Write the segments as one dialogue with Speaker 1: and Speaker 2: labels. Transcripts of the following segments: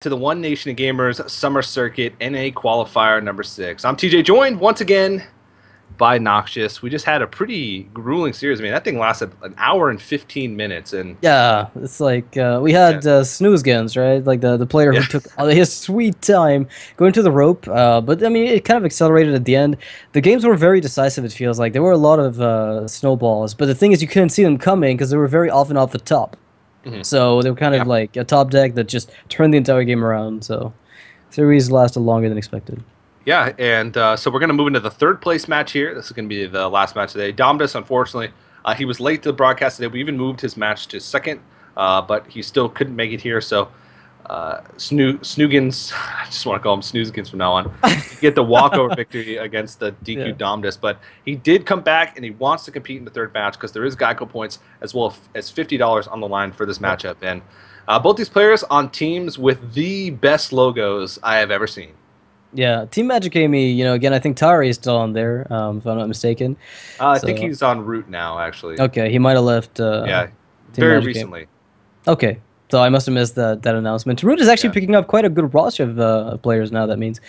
Speaker 1: To the One Nation of Gamers Summer Circuit NA Qualifier number 6. I'm TJ, joined once again by Noxious. We just had a pretty grueling series. I mean, that thing lasted an hour and 15 minutes. And
Speaker 2: yeah, it's like we had snooze games, right? Like the player who
Speaker 1: yeah,
Speaker 2: took his sweet time going to the rope. But I mean, it kind of accelerated at the end. The games were very decisive. It feels like there were a lot of snowballs, but the thing is, you couldn't see them coming because they were very often off the top. So they were kind of like a top deck that just turned the entire game around. So series lasted longer than expected.
Speaker 1: yeah, and so we're going to move into the third place match here. This is going to be the last match today. Domdus, unfortunately, he was late to the broadcast today. We even moved his match to second, but he still couldn't make it here. So Snoogans, I just want to call him Snoozekins from now on, get the walkover victory against the DQ Domdus. But he did come back, and he wants to compete in the third match because there is GEICO points as well as $50 on the line for this matchup. And both these players on teams with the best logos I have ever seen.
Speaker 2: Yeah, Team Magic Amy, you know, again, I think Tari is still on there, if I'm not mistaken.
Speaker 1: I think he's en route now, actually.
Speaker 2: Okay, he might have left.
Speaker 1: Yeah,
Speaker 2: Team
Speaker 1: very
Speaker 2: Magic
Speaker 1: recently.
Speaker 2: Okay, so I must have missed that announcement. Root is actually picking up quite a good roster of players now. That means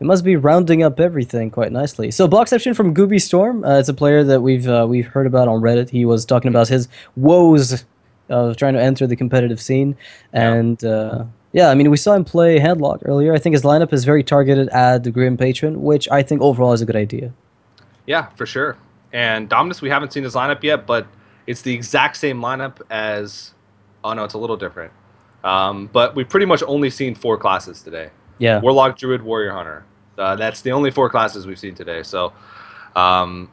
Speaker 2: they must be rounding up everything quite nicely. So, box option from Gooby Storm. It's a player that we've heard about on Reddit. He was talking about his woes of trying to enter the competitive scene, and yeah, I mean, we saw him play Handlock earlier. I think his lineup is very targeted at the Grim Patron, which I think overall is a good idea.
Speaker 1: Yeah, for sure. And Dominus, we haven't seen his lineup yet, but it's the exact same lineup as... Oh, no, it's a little different. But we've pretty much only seen 4 classes today.
Speaker 2: Yeah.
Speaker 1: Warlock, Druid, Warrior, Hunter. That's the only 4 classes we've seen today. So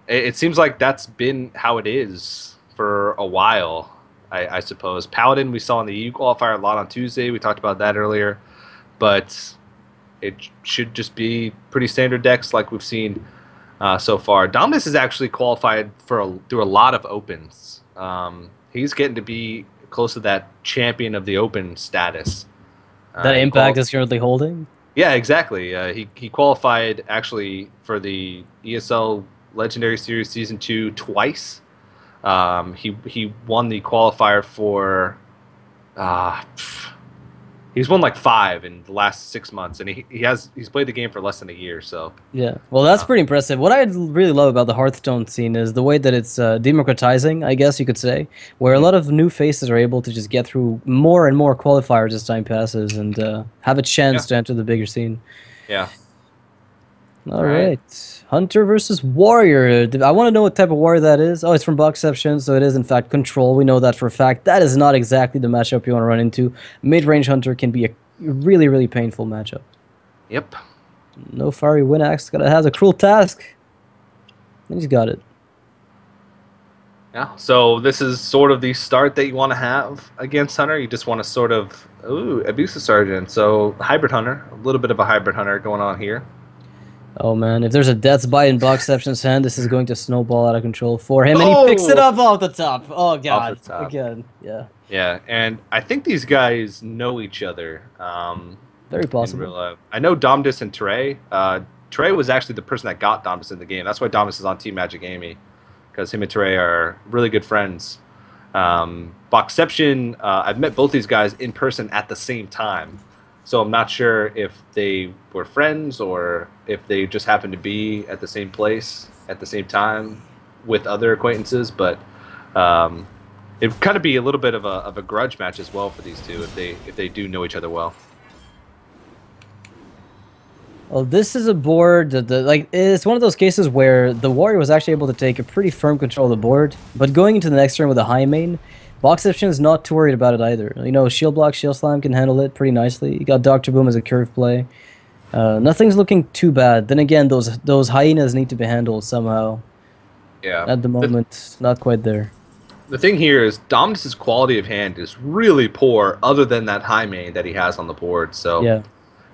Speaker 1: it seems like that's been how it is for a while. I suppose. Paladin we saw in the EU qualifier a lot on Tuesday. We talked about that earlier. But it should just be pretty standard decks like we've seen so far. Dominus is actually qualified through a lot of opens. He's getting to be close to that champion of the open status.
Speaker 2: That Impact is currently holding?
Speaker 1: Yeah, exactly. He qualified actually for the ESL Legendary Series Season 2 twice. He won the qualifier for he's won like 5 in the last 6 months, and he's played the game for less than a year. So
Speaker 2: yeah, well, that's pretty impressive. What I really love about the Hearthstone scene is the way that it's democratizing, I guess you could say, where a lot of new faces are able to just get through more and more qualifiers as time passes and have a chance to enter the bigger scene.
Speaker 1: Yeah.
Speaker 2: All right. Hunter versus Warrior. I want to know what type of warrior that is. Oh, it's from Boxception, so it is in fact Control. We know that for a fact. That is not exactly the matchup you want to run into. Mid-range Hunter can be a really, really painful matchup.
Speaker 1: Yep.
Speaker 2: No Fiery Wind Axe. Gotta have a Cruel Task. And he's got it.
Speaker 1: Yeah, so this is sort of the start that you want to have against Hunter. You just want to sort of... Ooh, Abusive Sergeant. So Hybrid Hunter. A little bit of a Hybrid Hunter going on here.
Speaker 2: Oh man, if there's a Death's Bite in Boxception's hand, this is going to snowball out of control for him, and he picks it up off the top. Oh god,
Speaker 1: off the top.
Speaker 2: Again, yeah.
Speaker 1: Yeah, and I think these guys know each other.
Speaker 2: Very possible.
Speaker 1: I know Domdus and Trey. Trey was actually the person that got Domdus in the game. That's why Domdus is on Team Magic Amy, because him and Trey are really good friends. Boxception, I've met both these guys in person at the same time. So I'm not sure if they were friends or if they just happened to be at the same place at the same time with other acquaintances. But it'd kind of be a little bit of a grudge match as well for these two if they do know each other well.
Speaker 2: Well, this is a board that like it's one of those cases where the Warrior was actually able to take a pretty firm control of the board, but going into the next turn with a high main, Boxception is not too worried about it either. You know, Shield Block, Shield Slam can handle it pretty nicely. You got Dr. Boom as a curve play. Nothing's looking too bad. Then again, those hyenas need to be handled somehow.
Speaker 1: Yeah.
Speaker 2: At the moment, not quite there.
Speaker 1: The thing here is Domdus' quality of hand is really poor other than that high main that he has on the board. So
Speaker 2: yeah.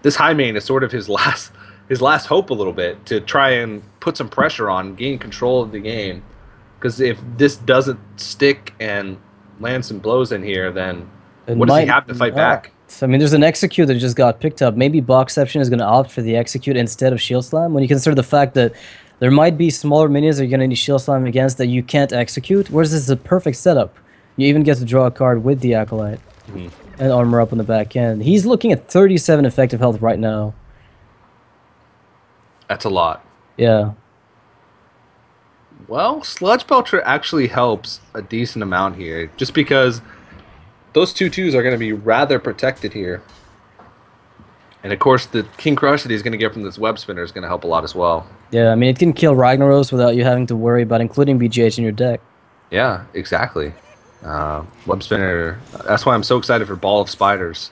Speaker 1: This high main is sort of his last hope a little bit to try and put some pressure on, gain control of the game. Because if this doesn't stick and land some blows in here, then what does he have to fight back?
Speaker 2: I mean, there's an Execute that just got picked up. Maybe Boxception is going to opt for the Execute instead of Shield Slam. When you consider the fact that there might be smaller minions that you're going to need Shield Slam against that you can't execute, whereas this is a perfect setup. You even get to draw a card with the Acolyte. and armor up on the back end. He's looking at 37 effective health right now.
Speaker 1: That's a lot.
Speaker 2: Yeah.
Speaker 1: Well, Sludge Belcher actually helps a decent amount here, just because those 2/2s are going to be rather protected here. And of course, the King Crush that he's going to get from this web spinner is going to help a lot as well.
Speaker 2: Yeah, I mean, it can kill Ragnaros without you having to worry about including BGH in your deck.
Speaker 1: Yeah, exactly. Web spinner. That's why I'm so excited for Ball of Spiders.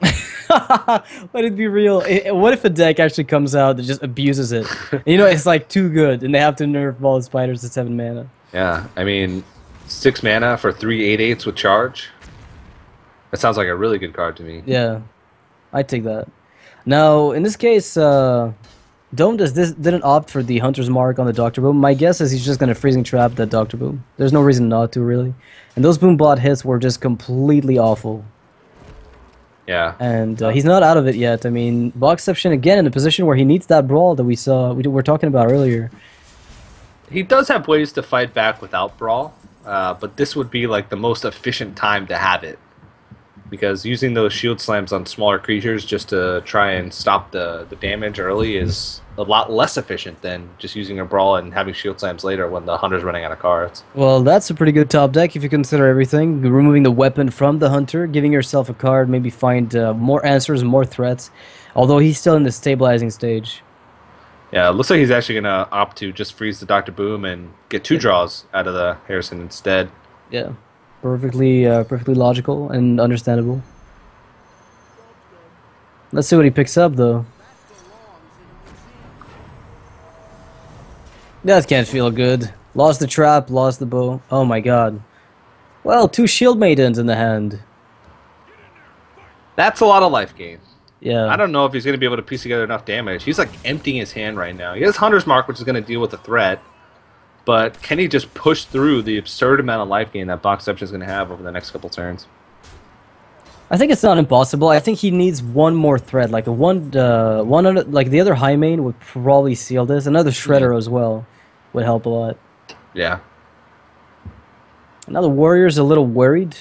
Speaker 2: Let it be real. What if a deck actually comes out that just abuses it? You know, it's like too good, and they have to nerf Ball of Spiders to 7 mana.
Speaker 1: Yeah, I mean, 6 mana for 3 8/8s with charge. That sounds like a really good card to me.
Speaker 2: Yeah, I take that. Now, in this case, Dome didn't opt for the Hunter's Mark on the Dr. Boom. My guess is he's just going to Freezing Trap that Dr. Boom. There's no reason not to, really. And those Boom Bot hits were just completely awful.
Speaker 1: Yeah.
Speaker 2: And he's not out of it yet. I mean, Boxception, again, in a position where he needs that Brawl that we were talking about earlier.
Speaker 1: He does have ways to fight back without Brawl, but this would be like the most efficient time to have it. Because using those shield slams on smaller creatures just to try and stop the damage early is a lot less efficient than just using a Brawl and having shield slams later when the Hunter's running out of cards.
Speaker 2: Well, that's a pretty good top deck if you consider everything. Removing the weapon from the Hunter, giving yourself a card, maybe find more answers, more threats. Although he's still in the stabilizing stage.
Speaker 1: Yeah, it looks like he's actually going to opt to just freeze the Dr. Boom and get 2 draws out of the Harrison instead.
Speaker 2: Yeah. Perfectly logical and understandable. Let's see what he picks up, though. That can't feel good. Lost the trap, lost the bow. Oh my god. Well, 2 Shield Maidens in the hand.
Speaker 1: That's a lot of life gain.
Speaker 2: Yeah.
Speaker 1: I don't know if he's going to be able to piece together enough damage. He's like emptying his hand right now. He has Hunter's Mark, which is going to deal with the threat. But can he just push through the absurd amount of life gain that Boxception is going to have over the next couple turns?
Speaker 2: I think it's not impossible. I think he needs one more thread, like one other, like the other high main would probably seal this. Another Shredder as well would help a lot.
Speaker 1: Yeah.
Speaker 2: Now the Warrior's a little worried,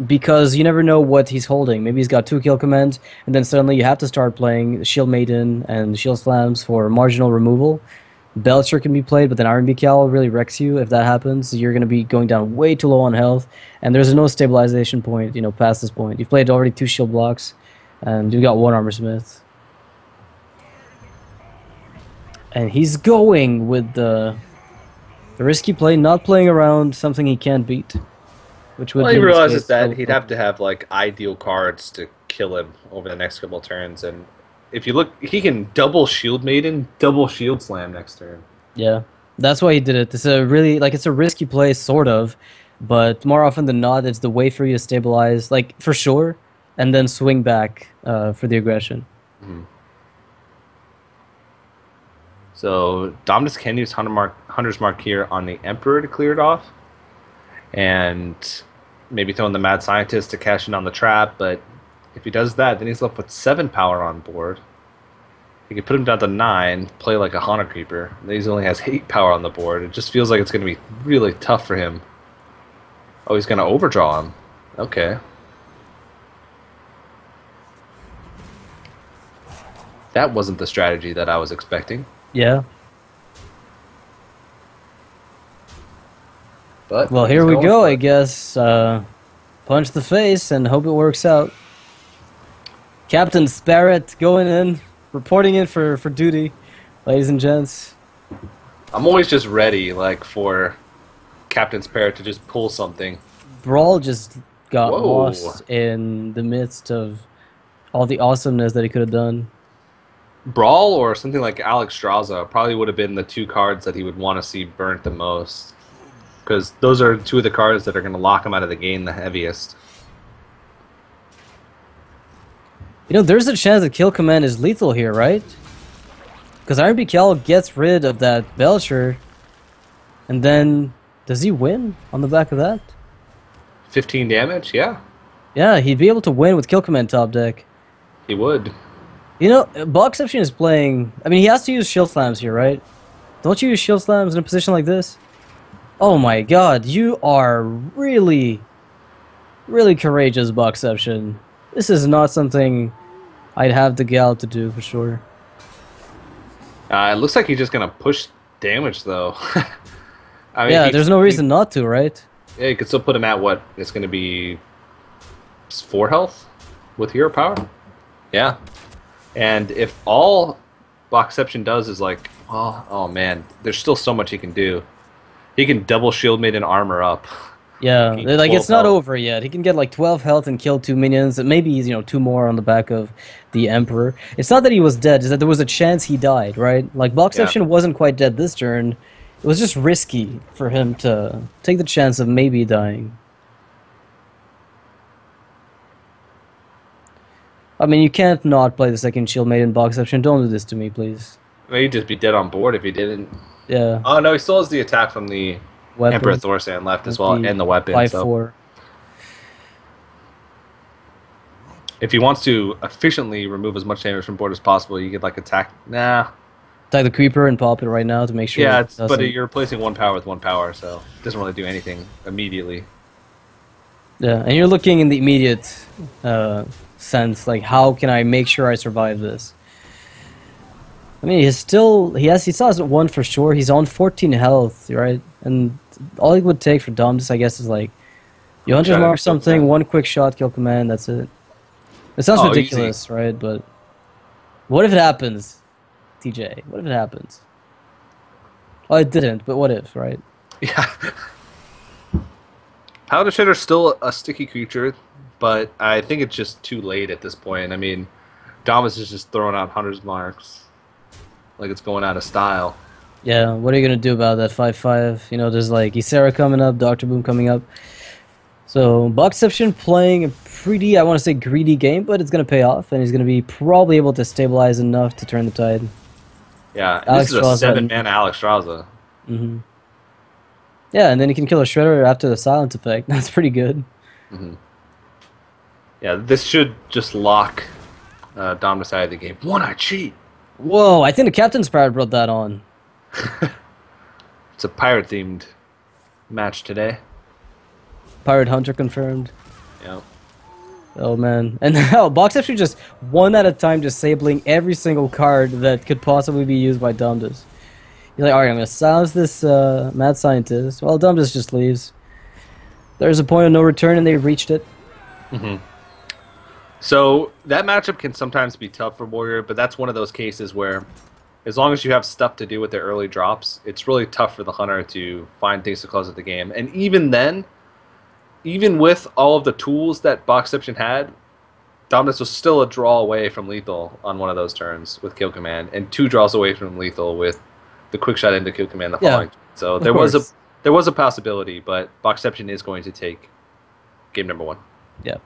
Speaker 2: because you never know what he's holding. Maybe he's got 2 kill commands, and then suddenly you have to start playing Shield Maiden and Shield Slams for marginal removal. Belcher can be played, but then Iron Beak Owl really wrecks you if that happens. You're going to be going down way too low on health, and there's no stabilization point, you know, past this point. You've played already 2 shield blocks, and you've got 1 Armor Smith. And he's going with the risky play, not playing around something he can't beat. Which would
Speaker 1: well, he realizes that
Speaker 2: so
Speaker 1: he'd have to have like ideal cards to kill him over the next couple of turns, and if you look, he can double Shield Maiden, double Shield Slam next turn.
Speaker 2: Yeah, that's why he did it. It's a really, like, it's a risky play, sort of, but more often than not, it's the way for you to stabilize, like, for sure, and then swing back for the aggression.
Speaker 1: Mm-hmm. So Dominus can use Hunter's Mark here on the Emperor to clear it off, and maybe throw in the Mad Scientist to cash in on the trap, but if he does that, then he's left with 7 power on board. He could put him down to 9, play like a Haunter Creeper. Then he only has 8 power on the board. It just feels like it's going to be really tough for him. Oh, he's going to overdraw him. Okay. That wasn't the strategy that I was expecting.
Speaker 2: Yeah.
Speaker 1: But
Speaker 2: well, here we go, I guess. Punch the face and hope it works out. Captain Sparrett going in, reporting in for duty, ladies and gents.
Speaker 1: I'm always just ready, like, for Captain Sparrett to just pull something.
Speaker 2: Brawl just got lost in the midst of all the awesomeness that he could have done.
Speaker 1: Brawl or something like Alex Straza probably would have been the 2 cards that he would want to see burnt the most. Because those are 2 of the cards that are going to lock him out of the game the heaviest.
Speaker 2: You know, there's a chance that Kill Command is lethal here, right? Because Iron Beak Owl gets rid of that Belcher, and then does he win on the back of that?
Speaker 1: 15 damage, yeah.
Speaker 2: Yeah, he'd be able to win with Kill Command top deck.
Speaker 1: He would.
Speaker 2: You know, Boxception is playing... I mean, he has to use Shield Slams here, right? Don't you use Shield Slams in a position like this? Oh my god, you are really Really courageous Boxception. This is not something I'd have the gal to do for sure.
Speaker 1: It looks like he's just gonna push damage though. I mean,
Speaker 2: Yeah, there's no reason not to, right?
Speaker 1: yeah, you could still put him at what? It's gonna be 4 health with hero power. Yeah, and if all Boxception does is like, oh man, there's still so much he can do. He can double shield mate and armor up.
Speaker 2: Yeah, like it's not
Speaker 1: health.
Speaker 2: over yet. He can get like 12 health and kill 2 minions, and maybe you know 2 more on the back of the Emperor. It's not that he was dead; it's that there was a chance he died, right? Like
Speaker 1: Yeah.
Speaker 2: Boxception wasn't quite dead this turn. It was just risky for him to take the chance of maybe dying. I mean, you can't not play the second shield mate in Boxception. Don't do this to me, please.
Speaker 1: I mean, he'd just be dead on board if he didn't.
Speaker 2: Yeah,
Speaker 1: Oh no, he still has the attack from the Emperor
Speaker 2: weapon.
Speaker 1: Thorsan left as
Speaker 2: With
Speaker 1: well,
Speaker 2: the
Speaker 1: and the weapon.
Speaker 2: 5-4.
Speaker 1: So if he wants to efficiently remove as much damage from board as possible, you could like attack. Nah.
Speaker 2: Attack the creeper and pop it right now to make sure.
Speaker 1: Yeah,
Speaker 2: it
Speaker 1: but
Speaker 2: doesn't-
Speaker 1: you're replacing 1 power with 1 power, so it doesn't really do anything immediately.
Speaker 2: Yeah, and you're looking in the immediate sense, like how can I make sure I survive this? I mean, he still has 1 for sure. He's on 14 health, right? And all it would take for Dom's, I guess, is like you hunter's
Speaker 1: Shot
Speaker 2: mark
Speaker 1: at
Speaker 2: something,
Speaker 1: Kill
Speaker 2: 1 quick shot, kill command. That's it. It sounds
Speaker 1: Oh,
Speaker 2: ridiculous, right? But what if it happens, TJ? What if it happens? Oh, it didn't, but what if, right?
Speaker 1: Yeah. Powder Shedder's still a sticky creature, but I think it's just too late at this point. I mean, Damas is just throwing out Hunter's marks like it's going out of style.
Speaker 2: Yeah, what are you gonna do about that 5-5? You know, there's like Ysera coming up, Doctor Boom coming up. So Boxception playing a pretty, I want to say, greedy game, but it's gonna pay off, and he's gonna be probably able to stabilize enough to turn the tide.
Speaker 1: Yeah, and
Speaker 2: Alex
Speaker 1: this is a
Speaker 2: Strauss
Speaker 1: 7-mana Alex Strauza.
Speaker 2: Mm-hmm. Yeah, and then he can kill a Shredder after the silence effect. That's pretty good.
Speaker 1: Yeah, this should just lock Dominus out of the game. One-Eye Cheat!
Speaker 2: Whoa, I think the Captain's Pirate brought that on.
Speaker 1: It's a pirate-themed match today.
Speaker 2: Pirate Hunter confirmed.
Speaker 1: Yeah.
Speaker 2: Oh man. And now Boxception just one at a time disabling every single card that could possibly be used by Dumdus. You're like, alright, I'm gonna silence this mad scientist. Well, Dumdus just leaves. There's a point of no return and they reached it.
Speaker 1: So that matchup can sometimes be tough for Warrior, but that's one of those cases where as long as you have stuff to do with the early drops, it's really tough for the Hunter to find things to close out the game. And even then, even with all of the tools that Boxception had, Dominus was still a draw away from lethal on one of those turns with Kill Command, and 2 draws away from lethal with the quick shot into Kill Command the following. So there was a possibility, but Boxception is going to take game number 1.
Speaker 2: Yeah.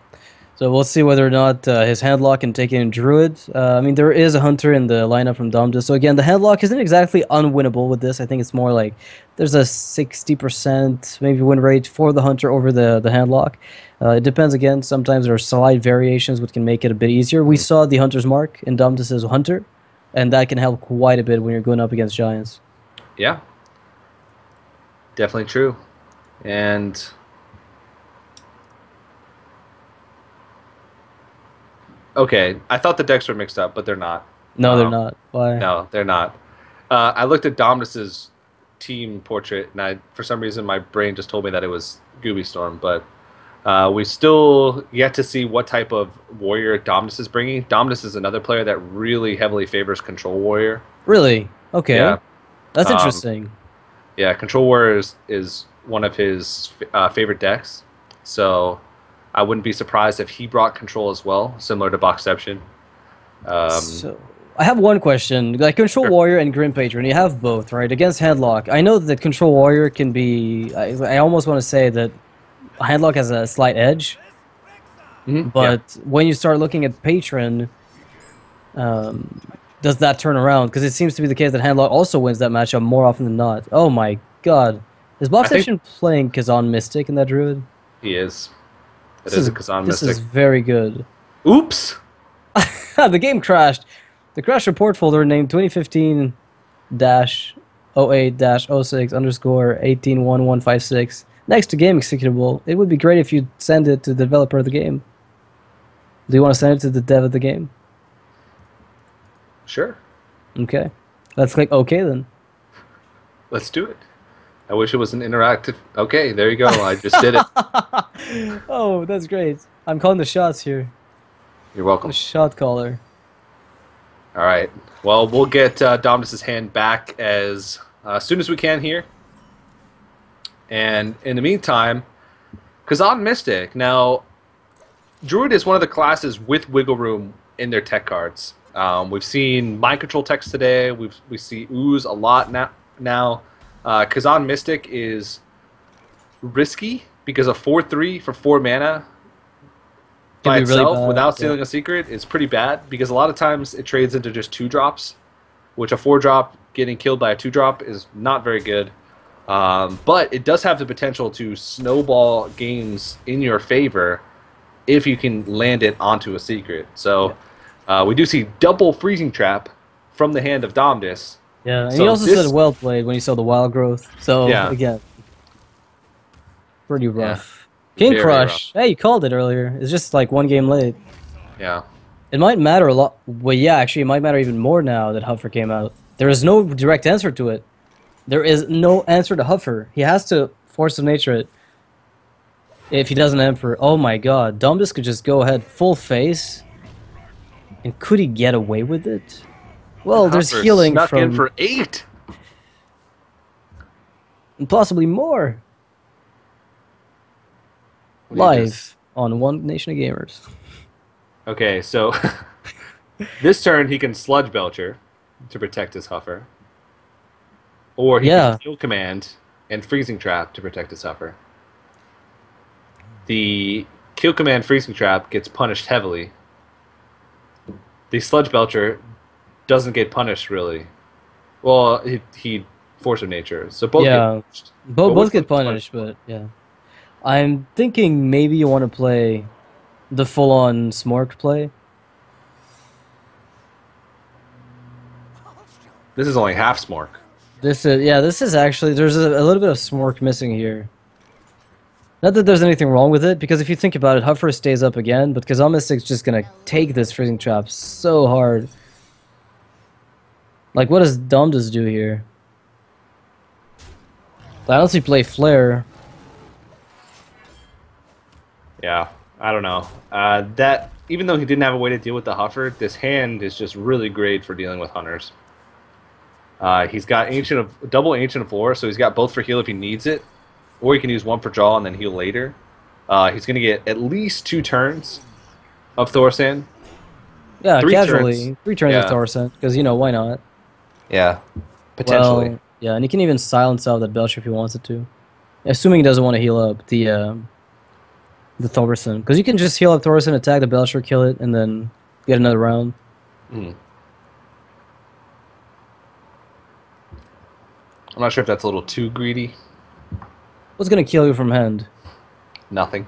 Speaker 2: So we'll see whether or not his handlock can take in Druid. I mean, there is a Hunter in the lineup from Domdus. So again, the handlock isn't exactly unwinnable with this. I think it's more like there's a 60% maybe win rate for the Hunter over the handlock. It depends again. Sometimes there are slight variations which can make it a bit easier. We saw the Hunter's mark in Domdus's Hunter, and that can help quite a bit when you're going up against Giants.
Speaker 1: Yeah. Definitely true. And okay, I thought the decks were mixed up, but they're not.
Speaker 2: No, they're not. Why?
Speaker 1: No, they're not. I looked at Dominus's team portrait, and for some reason my brain just told me that it was Gooby Storm, but we still yet to see what type of warrior Dominus is bringing. Dominus is another player that really heavily favors Control Warrior.
Speaker 2: Really? Okay.
Speaker 1: Yeah.
Speaker 2: That's interesting.
Speaker 1: Yeah, Control Warrior is one of his favorite decks, so I wouldn't be surprised if he brought Control as well, similar to Boxception.
Speaker 2: So I have one question. Like Control Warrior and Grim Patron, you have both, right? Against Handlock, I know that Control Warrior can be... I almost want to say that Handlock has a slight edge, but when you start looking at Patron, does that turn around? Because it seems to be the case that Handlock also wins that matchup more often than not. Oh my god. Is Boxception playing Kazan Mystic in that Druid?
Speaker 1: He is. It is a Kazan Mystic.
Speaker 2: This is very good.
Speaker 1: Oops!
Speaker 2: The game crashed. The crash report folder named 2015-08-06 _181156. Next to game executable, it would be great if you send it to the developer of the game. Do you want to send it to the dev of the game?
Speaker 1: Sure.
Speaker 2: Okay. Let's click OK then.
Speaker 1: Let's do it. I wish it was an interactive. Okay, there you go. I just did it.
Speaker 2: Oh, that's great. I'm calling the shots here.
Speaker 1: You're welcome.
Speaker 2: The shot caller.
Speaker 1: All right. Well, we'll get Dominus's hand back as soon as we can here. And in the meantime, Kazan Mystic. Now, Druid is one of the classes with wiggle room in their tech cards. We've seen mind control techs today. We see Ooze a lot now. Kazan Mystic is risky because a 4/3 for 4 mana by itself really without stealing a secret is pretty bad, because a lot of times it trades into just 2-drops, which a 4-drop getting killed by a 2-drop is not very good. But it does have the potential to snowball games in your favor if you can land it onto a secret. So we do see double freezing trap from the hand of Dominus.
Speaker 2: Yeah, and so he also said well played when he saw the wild growth. So again, pretty rough. King Crush. Rough. Hey, you called it earlier. It's just like 1 game late.
Speaker 1: Yeah.
Speaker 2: It might matter a lot. Well, yeah, actually, it might matter even more now that Huffer came out. There is no direct answer to it. There is no answer to Huffer. He has to Force of Nature it. If he doesn't Emperor. Oh my god. Dominus could just go ahead full face. And could he get away with it? Well, there's healing
Speaker 1: snuck
Speaker 2: from...
Speaker 1: in for 8.
Speaker 2: And possibly more. Live on One Nation of Gamers.
Speaker 1: Okay, so this turn he can Sludge Belcher to protect his Huffer. Or he can Kill Command and Freezing Trap to protect his Huffer. The Kill Command Freezing Trap gets punished heavily. The Sludge Belcher doesn't get punished, really. Well, he Force of Nature. So both get punished.
Speaker 2: Both get punished, but yeah. I'm thinking maybe you want to play the full-on Smork play.
Speaker 1: This is only half Smork.
Speaker 2: This is actually, there's a little bit of Smork missing here. Not that there's anything wrong with it, because if you think about it, Huffer stays up again, but Kazan Mystic's just gonna take this freezing trap so hard. Like, what does Dominus do here? I don't see play Flare.
Speaker 1: Yeah, I don't know. That even though he didn't have a way to deal with the Huffer, this hand is just really great for dealing with Hunters. He's got double Ancient of Lore, so he's got both for heal if he needs it, or he can use 1 for draw and then heal later. He's going to get at least 2 turns of Thaurissan.
Speaker 2: Yeah, 3 turns of Thaurissan, because, you know, why not?
Speaker 1: Yeah, potentially.
Speaker 2: Well, yeah, and he can even silence out that Belcher if he wants it to. Assuming he doesn't want to heal up the Thaurissan. Because you can just heal up Thaurissan, attack the Belcher, kill it, and then get another round.
Speaker 1: I'm not sure if that's a little too greedy.
Speaker 2: What's going to kill you from hand?
Speaker 1: Nothing.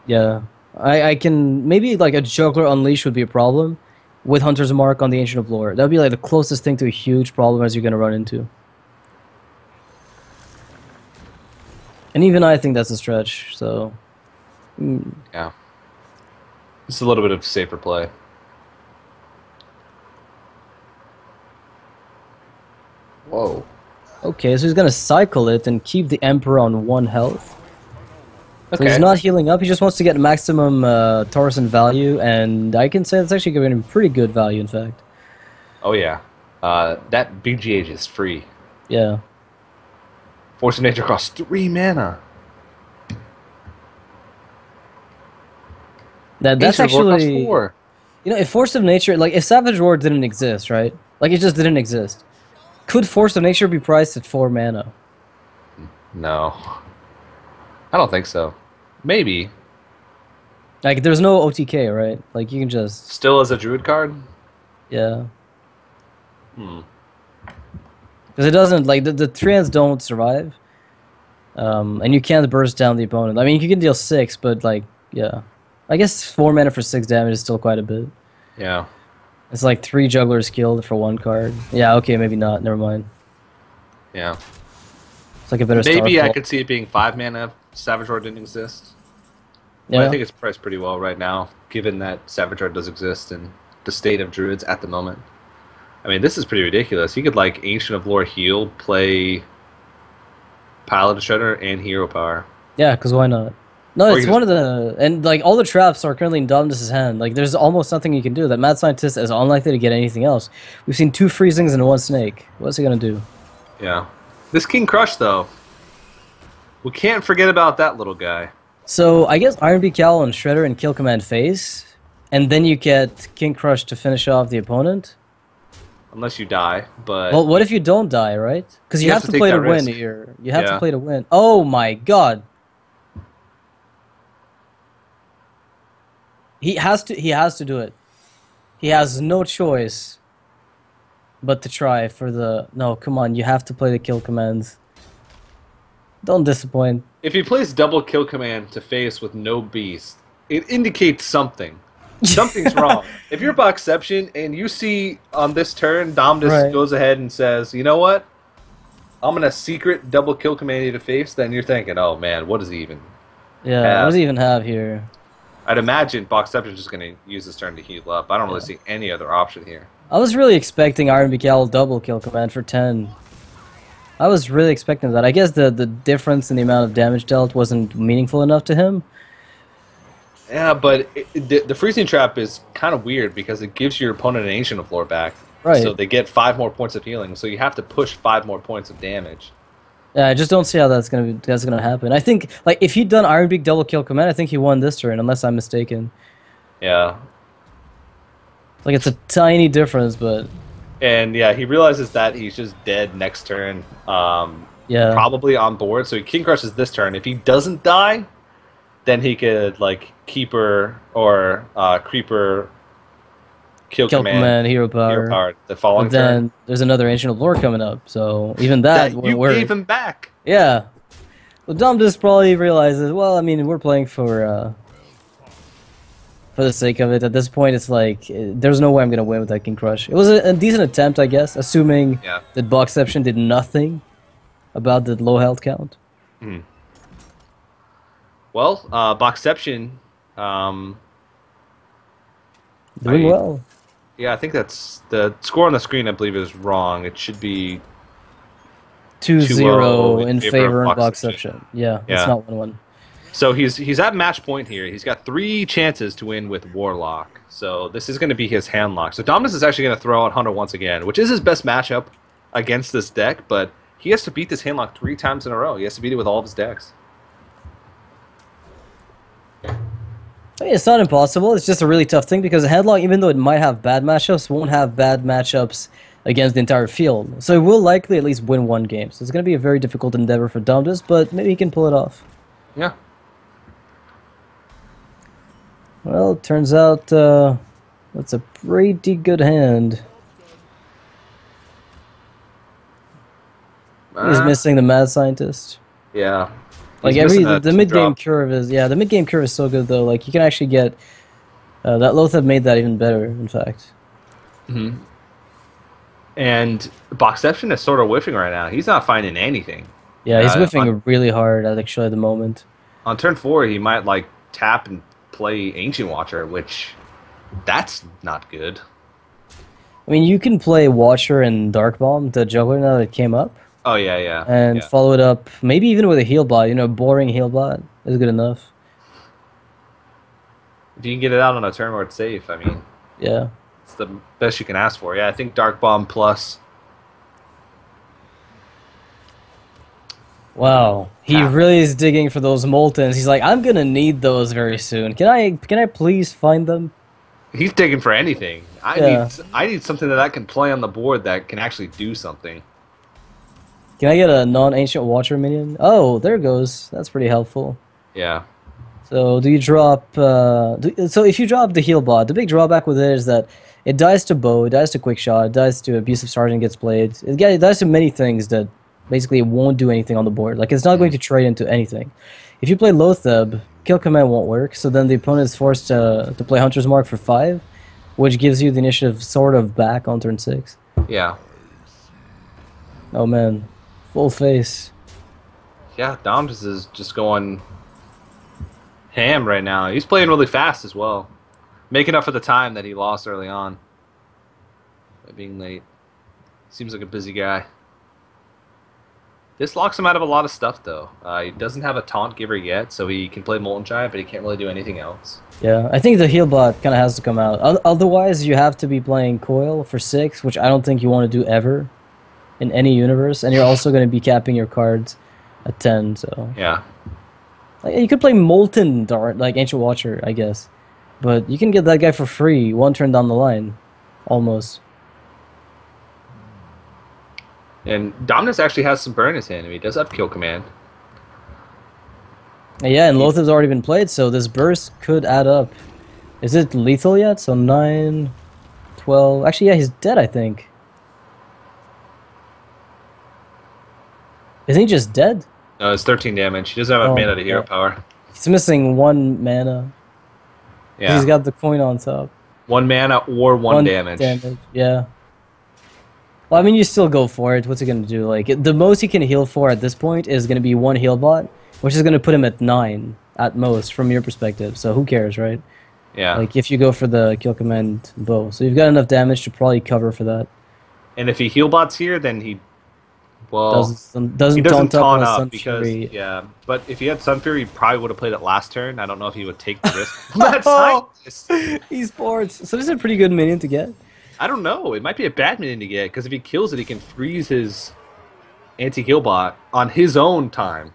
Speaker 2: Yeah. I can... Maybe like a Juggler Unleash would be a problem with Hunter's Mark on the Ancient of Lore. That would be like the closest thing to a huge problem as you're going to run into. And even I think that's a stretch, so...
Speaker 1: Yeah. It's a little bit of safer play. Whoa.
Speaker 2: Okay, so he's going to cycle it and keep the Emperor on 1 health. So he's not healing up, he just wants to get maximum Thaurissan value, and I can say that's actually giving him pretty good value, in fact.
Speaker 1: Oh yeah. That BGH is free.
Speaker 2: Yeah.
Speaker 1: Force of Nature costs 3 mana.
Speaker 2: That's actually... 4. You know, if Force of Nature... Like, if Savage Roar didn't exist, right? Like, it just didn't exist. Could Force of Nature be priced at 4 mana?
Speaker 1: No. I don't think so. Maybe.
Speaker 2: Like, there's no OTK, right? Like, you can just...
Speaker 1: Still as a Druid card?
Speaker 2: Yeah. Because it doesn't... Like, the 3-ends don't survive. And you can't burst down the opponent. I mean, you can deal 6, but, like, yeah. I guess 4 mana for 6 damage is still quite a bit.
Speaker 1: Yeah.
Speaker 2: It's like 3 Jugglers killed for 1 card. Yeah, okay, maybe not. Never mind.
Speaker 1: Yeah.
Speaker 2: It's like a better
Speaker 1: Maybe I could see it being 5 mana Savage Roar didn't exist. But I
Speaker 2: Yeah.
Speaker 1: think it's priced pretty well right now, given that Savage Roar does exist in the state of Druids at the moment. I mean, this is pretty ridiculous. You could, like, Ancient of Lore heal, play Paladin Shredder, and Hero Power.
Speaker 2: Yeah, because why not? No,
Speaker 1: Or you
Speaker 2: it's
Speaker 1: can
Speaker 2: one
Speaker 1: just
Speaker 2: of the and like all the traps are currently in Dominus's hand. Like there's almost nothing you can do. That mad scientist is unlikely to get anything else. We've seen 2 freezings and 1 snake. What's he gonna do?
Speaker 1: yeah. This King Crush, though, we can't forget about that little guy.
Speaker 2: So I guess Iron Beak Cowl and Shredder and Kill Command phase, and then you get King Crush to finish off the opponent.
Speaker 1: Unless you die, but
Speaker 2: Well, what if you don't die, right? Because you
Speaker 1: You
Speaker 2: have
Speaker 1: have
Speaker 2: to
Speaker 1: to
Speaker 2: play
Speaker 1: take
Speaker 2: to
Speaker 1: that
Speaker 2: win
Speaker 1: risk.
Speaker 2: here. You have to
Speaker 1: Yeah.
Speaker 2: play to win. Oh my god. He has to do it. He has no choice but to try for the no, come on, you have to play the kill commands. Don't disappoint.
Speaker 1: if he plays double Kill Command to face with no Beast, it indicates something. Something's wrong. If you're Boxception and you see on this turn, Dom just
Speaker 2: Right.
Speaker 1: goes ahead and says, you know what? I'm going to secret double Kill Command you to face, then you're thinking, oh man, what does he even
Speaker 2: Yeah,
Speaker 1: have?
Speaker 2: what does he even have here?
Speaker 1: I'd imagine Boxception's just going to use this turn to heal up. I don't really see any other option here.
Speaker 2: I was really expecting Iron Beak Owl double kill command for 10. I was really expecting that. I guess the difference in the amount of damage dealt wasn't meaningful enough to him.
Speaker 1: Yeah, but the freezing trap is kind of weird because it gives your opponent an Ancient of Lore back.
Speaker 2: Right.
Speaker 1: So they get 5 more points of healing, so you have to push 5 more points of damage.
Speaker 2: Yeah, I just don't see how that's gonna happen. I think like if he'd done Iron Beak double kill command, I think he won this turn, unless I'm mistaken.
Speaker 1: Yeah.
Speaker 2: Like it's a tiny difference, but
Speaker 1: And yeah, he realizes that he's just dead next turn.
Speaker 2: yeah.
Speaker 1: Probably on board, so he King Crushes this turn. If he doesn't die, then he could like Keeper or Creeper kill
Speaker 2: Kill
Speaker 1: command
Speaker 2: hero power.
Speaker 1: the following
Speaker 2: But then
Speaker 1: turn.
Speaker 2: there's another Ancient of Lore coming up, so even that
Speaker 1: That
Speaker 2: wouldn't
Speaker 1: you
Speaker 2: work.
Speaker 1: gave him back.
Speaker 2: Yeah. Well, Dom just probably realizes, well, I mean, we're playing for the sake of it. At this point, it's like, there's no way I'm going to win with that King Crush. It was a decent attempt, I guess, assuming
Speaker 1: Yeah.
Speaker 2: that Boxception did nothing about the low health count.
Speaker 1: Well, Boxception.
Speaker 2: Doing well.
Speaker 1: Yeah, I think that's the score on the screen. I believe is wrong. It should be
Speaker 2: 2-0 in favor of
Speaker 1: Boxception.
Speaker 2: Boxception. Yeah, it's
Speaker 1: Yeah.
Speaker 2: not 1-1.
Speaker 1: So he's at match point here. He's got 3 chances to win with Warlock. So this is going to be his hand lock. So Dominus is actually going to throw out Hunter once again, which is his best matchup against this deck. But he has to beat this hand lock 3 times in a row. He has to beat it with all of his decks.
Speaker 2: I mean, it's not impossible. It's just a really tough thing because Headlock, even though it might have bad matchups, won't have bad matchups against the entire field. So it will likely at least win 1 game. So it's going to be a very difficult endeavor for Domdus, but maybe he can pull it off.
Speaker 1: Yeah.
Speaker 2: Well, it turns out that's a pretty good hand. He's missing the Mad Scientist.
Speaker 1: Yeah.
Speaker 2: Like
Speaker 1: He's missing that
Speaker 2: the mid game
Speaker 1: drop.
Speaker 2: curve is the mid game curve is so good though. Like you can actually get that Lothab made that even better. In fact.
Speaker 1: And Boxception is sort of whiffing right now. He's not finding anything.
Speaker 2: Yeah, he's
Speaker 1: on,
Speaker 2: whiffing really hard actually at the moment.
Speaker 1: on turn 4, he might like tap and play Ancient Watcher, which that's not good.
Speaker 2: I mean, you can play Watcher and Dark Bomb, the juggler now that it came up,
Speaker 1: Oh yeah, yeah.
Speaker 2: and
Speaker 1: yeah.
Speaker 2: follow it up maybe even with a heal bot. You know, boring heal bot is good enough.
Speaker 1: If you can get it out on a turn where it's safe, I mean,
Speaker 2: Yeah.
Speaker 1: it's the best you can ask for. Yeah, I think Dark Bomb plus.
Speaker 2: Wow, he
Speaker 1: Ah.
Speaker 2: really is digging for those Moltens. He's like, I'm gonna need those very soon. Can I please find them?
Speaker 1: He's digging for anything.
Speaker 2: Yeah.
Speaker 1: I need something that I can play on the board that can actually do something.
Speaker 2: Can I get a non-ancient Watcher minion? Oh, there it goes. That's pretty helpful.
Speaker 1: Yeah.
Speaker 2: So do you drop? So if you drop the heal bot, the big drawback with it is that it dies to bow, it dies to quick shot, it dies to abusive sergeant gets played. It dies to many things that basically it won't do anything on the board. Like it's not going to trade into anything. If you play Lothab, kill command won't work. So then the opponent is forced to play Hunter's Mark for 5, which gives you the initiative sort of back on turn 6.
Speaker 1: Yeah.
Speaker 2: Oh man, full face.
Speaker 1: Yeah, Doms is just going ham right now. He's playing really fast as well, making up for the time that he lost early on by being late. Seems like a busy guy. This locks him out of a lot of stuff, though. He doesn't have a taunt giver yet, so he can play Molten Giant, but he can't really do anything else.
Speaker 2: Yeah, I think the heal bot kind of has to come out. Otherwise, you have to be playing Coil for 6, which I don't think you want to do ever in any universe, and you're also going to be capping your cards at 10, so...
Speaker 1: Yeah.
Speaker 2: Like, you could play Molten Dart, like Ancient Watcher, I guess. But you can get that guy for free one turn down the line. Almost.
Speaker 1: And Dominus actually has some burn in his hand. I mean, he does have Kill Command.
Speaker 2: Yeah, and Loatheb's already been played, so this burst could add up. Is it lethal yet? So 9, 12... Actually, yeah, he's dead, I think. Isn't he just dead?
Speaker 1: No, it's 13 damage. He doesn't have a mana to hero power.
Speaker 2: He's missing 1 mana.
Speaker 1: Yeah.
Speaker 2: He's got the coin on top.
Speaker 1: 1 mana or 1 damage.
Speaker 2: Yeah. Well, I mean, you still go for it. What's he going to do? Like, the most he can heal for at this point is going to be 1 heal bot, which is going to put him at 9 at most from your perspective. So who cares, right?
Speaker 1: Yeah.
Speaker 2: Like, if you go for the kill command bow. So you've got enough damage to probably cover for that.
Speaker 1: And if he heal bots here, then he... Well,
Speaker 2: doesn't
Speaker 1: he doesn't taunt up because...
Speaker 2: Fury.
Speaker 1: Yeah. But if he had Sun Fury, he probably would have played it last turn. I don't know if he would take the risk. That's Scientist.
Speaker 2: Esports. So this is a pretty good minion to get.
Speaker 1: I don't know. It might be a bad minion to get, because if he kills it, he can freeze his anti-heal bot on his own time.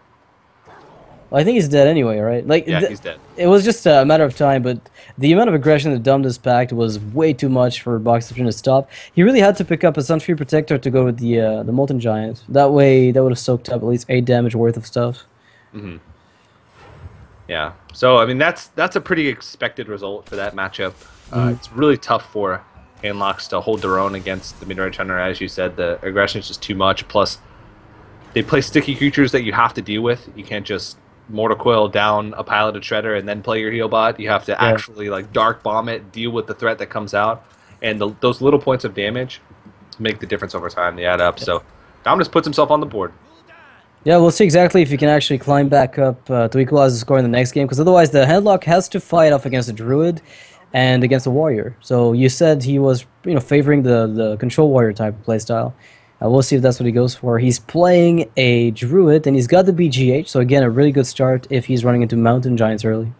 Speaker 2: Well, I think he's dead anyway, right? Like,
Speaker 1: yeah, he's dead.
Speaker 2: It was just a matter of time, but the amount of aggression that Dumdus packed was way too much for Boxception to stop. He really had to pick up a Sunfury Protector to go with the Molten Giant. That way, that would have soaked up at least 8 damage worth of stuff.
Speaker 1: Mm-hmm. Yeah. So, I mean, that's a pretty expected result for that matchup. It's really tough for Handlocks to hold their own against the mid-range hunter. As you said, the aggression is just too much. Plus, they play sticky creatures that you have to deal with. You can't just Mortal Coil down a Piloted Shredder and then play your heal bot. You have to actually like Dark Bomb it, deal with the threat that comes out, and those little points of damage make the difference over time. They add up. So Dominus puts himself on the board.
Speaker 2: Yeah, we'll see exactly if he can actually climb back up to equalize the score in the next game, because otherwise the Handlock has to fight off against a Druid and against a Warrior. So you said he was, favoring the Control Warrior type of playstyle. We'll see if that's what he goes for. He's playing a Druid, and he's got the BGH, so again, a really good start if he's running into Mountain Giants early.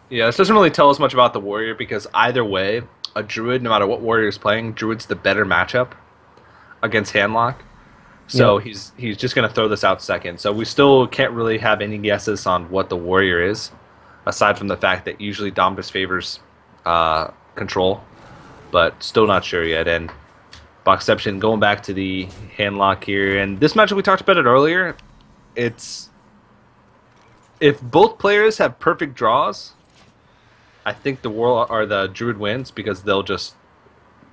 Speaker 1: Yeah, this doesn't really tell us much about the Warrior, because either way, a Druid, no matter what Warrior is playing, Druid's the better matchup against Handlock. So he's just going to throw this out second. So we still can't really have any guesses on what the Warrior is, aside from the fact that usually Dominus favors control, but still not sure yet. And Boxception going back to the Handlock here, and this matchup we talked about it earlier. It's if both players have perfect draws, I think the Druid wins, because they'll just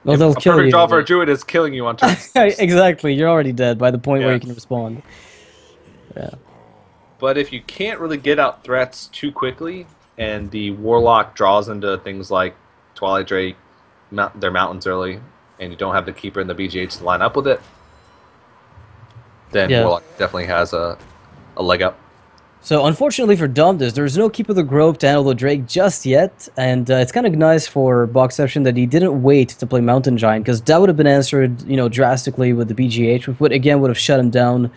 Speaker 2: they'll kill you.
Speaker 1: A perfect draw for a Druid is killing you on turn.
Speaker 2: Exactly, you're already dead by the point where you can respond. Yeah.
Speaker 1: But if you can't really get out threats too quickly, and the Warlock draws into things like Twilight Drake, their mountains early, and you don't have the Keeper and the BGH to line up with it, then Warlock definitely has a leg up.
Speaker 2: So unfortunately for Dumdus, there's no Keeper of the Grove to handle the Drake just yet, and it's kind of nice for Boxception that he didn't wait to play Mountain Giant, because that would have been answered, drastically with the BGH, which would have shut him down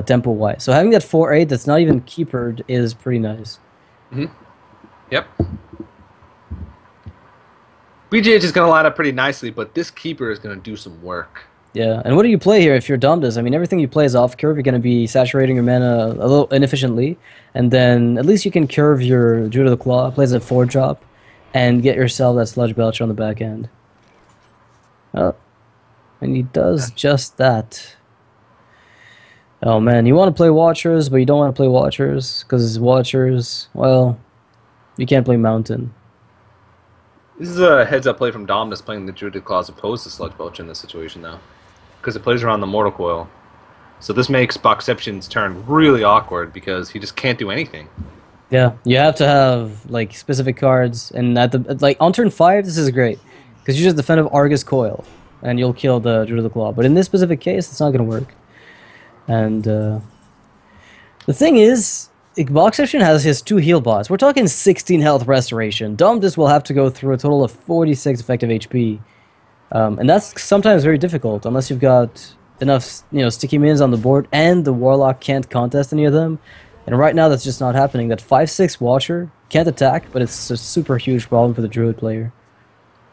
Speaker 2: tempo-wise. So having that 4-8 that's not even Keepered is pretty nice.
Speaker 1: Mm-hmm. Yep. BGH is going to line up pretty nicely, but this Keeper is going to do some work.
Speaker 2: Yeah, and what do you play here if you're Dumdus? I mean, everything you play is off-curve. You're going to be saturating your mana a little inefficiently, and then at least you can curve your Druid of the Claw, plays a 4-drop, and get yourself that Sludge Belcher on the back end. Oh, and he does just that. Oh man, you want to play Watchers, but you don't want to play Watchers, because Watchers, well, you can't play Mountain.
Speaker 1: This is a heads-up play from Dominus playing the Druid Claw as opposed to Sludge Belcher in this situation, though, because it plays around the Mortal Coil. So this makes Boxception's turn really awkward, because he just can't do anything.
Speaker 2: Yeah, you have to have like specific cards, and on turn 5, this is great, because you just defend of Argus Coil, and you'll kill the Druid of the Claw. But in this specific case, it's not going to work. And The thing is, Boxception has his 2 heal bots. We're talking 16 health restoration. Domdus will have to go through a total of 46 effective HP. And that's sometimes very difficult, unless you've got enough, sticky minions on the board, and the Warlock can't contest any of them. And right now, that's just not happening. That 5/6 Watcher can't attack, but it's a super huge problem for the Druid player.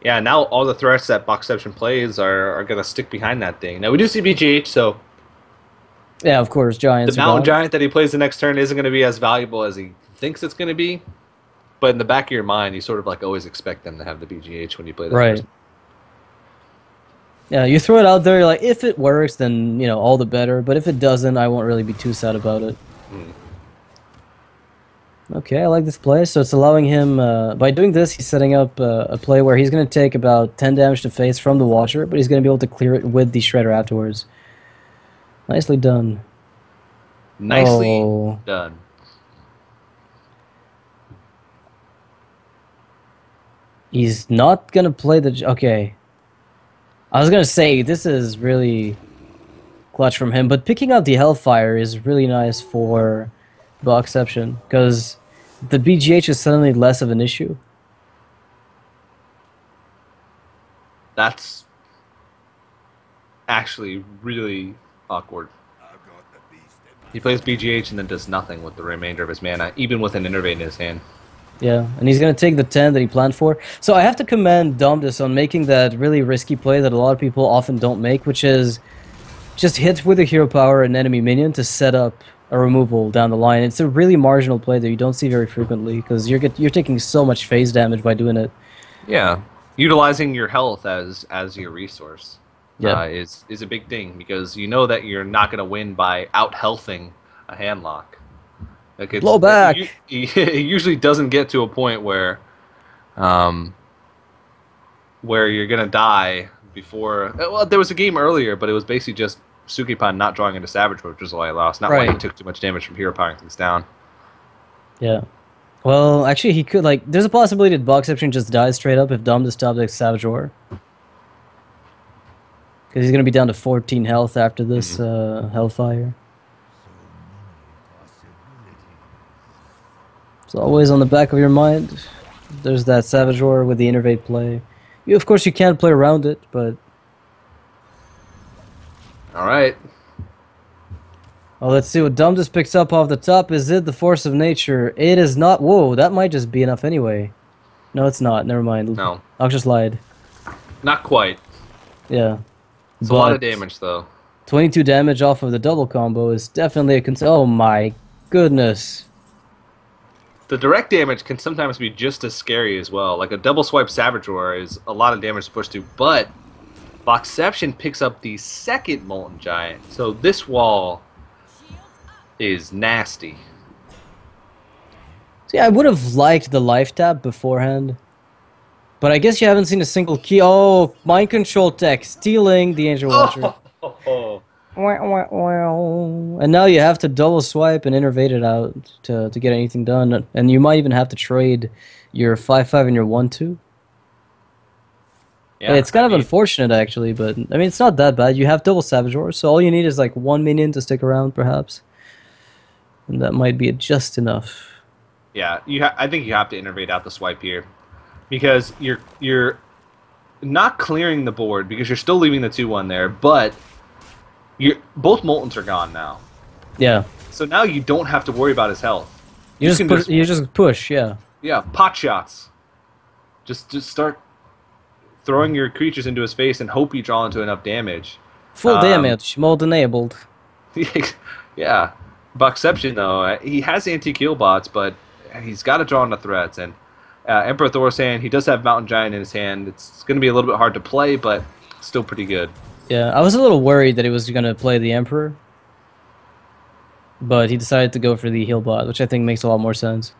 Speaker 1: Yeah, now all the threats that Boxception plays are going to stick behind that thing. Now, we do see BGH, so
Speaker 2: Yeah, of course, Giants
Speaker 1: the
Speaker 2: are
Speaker 1: Mountain
Speaker 2: gone.
Speaker 1: Giant that he plays the next turn isn't going to be as valuable as he thinks it's going to be. But in the back of your mind, you sort of like always expect them to have the BGH when you play that.
Speaker 2: Right. Yeah, you throw it out there, you're like, if it works, then, all the better. But if it doesn't, I won't really be too sad about it. Okay, I like this play. So it's allowing him, by doing this, he's setting up a play where he's going to take about 10 damage to face from the Watcher, but he's going to be able to clear it with the Shredder afterwards. Nicely done.
Speaker 1: Nicely done.
Speaker 2: He's not going to play the... Okay. I was going to say, this is really clutch from him, but picking out the Hellfire is really nice for Boxception, because the BGH is suddenly less of an issue.
Speaker 1: That's actually really awkward. He plays BGH and then does nothing with the remainder of his mana, even with an Innervate in his hand.
Speaker 2: Yeah, and he's going to take the 10 that he planned for. So I have to commend Domdus on making that really risky play that a lot of people often don't make, which is just hit with a hero power an enemy minion to set up a removal down the line. It's a really marginal play that you don't see very frequently, because you're taking so much phase damage by doing it.
Speaker 1: Yeah, utilizing your health as your resource is a big thing, because you know that you're not going to win by out-healthing a handlock. Like
Speaker 2: Blow back!
Speaker 1: It usually doesn't get to a point where you're going to die before... Well, there was a game earlier, but it was basically just Sukipan not drawing into Savage, which is why I lost. Not why he took too much damage from hero powering things down.
Speaker 2: Yeah. Well, actually, he could, there's a possibility that Boxception just dies straight up if Dom just stops like Savage Roar. Because he's going to be down to 14 health after this Hellfire. It's always on the back of your mind. There's that Savage Roar with the Innervate play. Of course, you can't play around it, but...
Speaker 1: Alright.
Speaker 2: Well, let's see what Domdus picks up off the top. Is it the Force of Nature? It is not. Whoa, that might just be enough anyway. No, it's not. Never mind.
Speaker 1: No.
Speaker 2: I'll just lied.
Speaker 1: Not quite.
Speaker 2: Yeah.
Speaker 1: It's a lot of damage, though.
Speaker 2: 22 damage off of the double combo is definitely a concern. Oh my goodness.
Speaker 1: The direct damage can sometimes be just as scary as well. Like a double swipe Savage Roar is a lot of damage to push through, but Boxception picks up the second Molten Giant. So this wall is nasty.
Speaker 2: See, I would have liked the life tap beforehand, but I guess you haven't seen a single key. Oh, mind control tech, stealing the Angel Watcher. And now you have to double swipe and innervate it out to get anything done, and you might even have to trade your 5/5 and your 1/2. Yeah, it's kind of unfortunate actually, but I mean it's not that bad. You have double Savage Roar, so all you need is like one minion to stick around, perhaps, and that might be just enough.
Speaker 1: Yeah, I think you have to innervate out the swipe here, because you're not clearing the board because you're still leaving the 2/1 there, but both Moltens are gone now.
Speaker 2: Yeah.
Speaker 1: So now you don't have to worry about his health.
Speaker 2: You just push, yeah.
Speaker 1: Yeah, pot shots. Just start throwing your creatures into his face and hope you draw into enough damage.
Speaker 2: Full damage, mode enabled.
Speaker 1: Yeah. Boxception, though, he has anti-kill bots, but he's got to draw into threats. And Emperor Thorsan, he does have Mountain Giant in his hand. It's going to be a little bit hard to play, but still pretty good.
Speaker 2: Yeah, I was a little worried that he was going to play the Emperor, but he decided to go for the heal bot, which I think makes a lot more sense.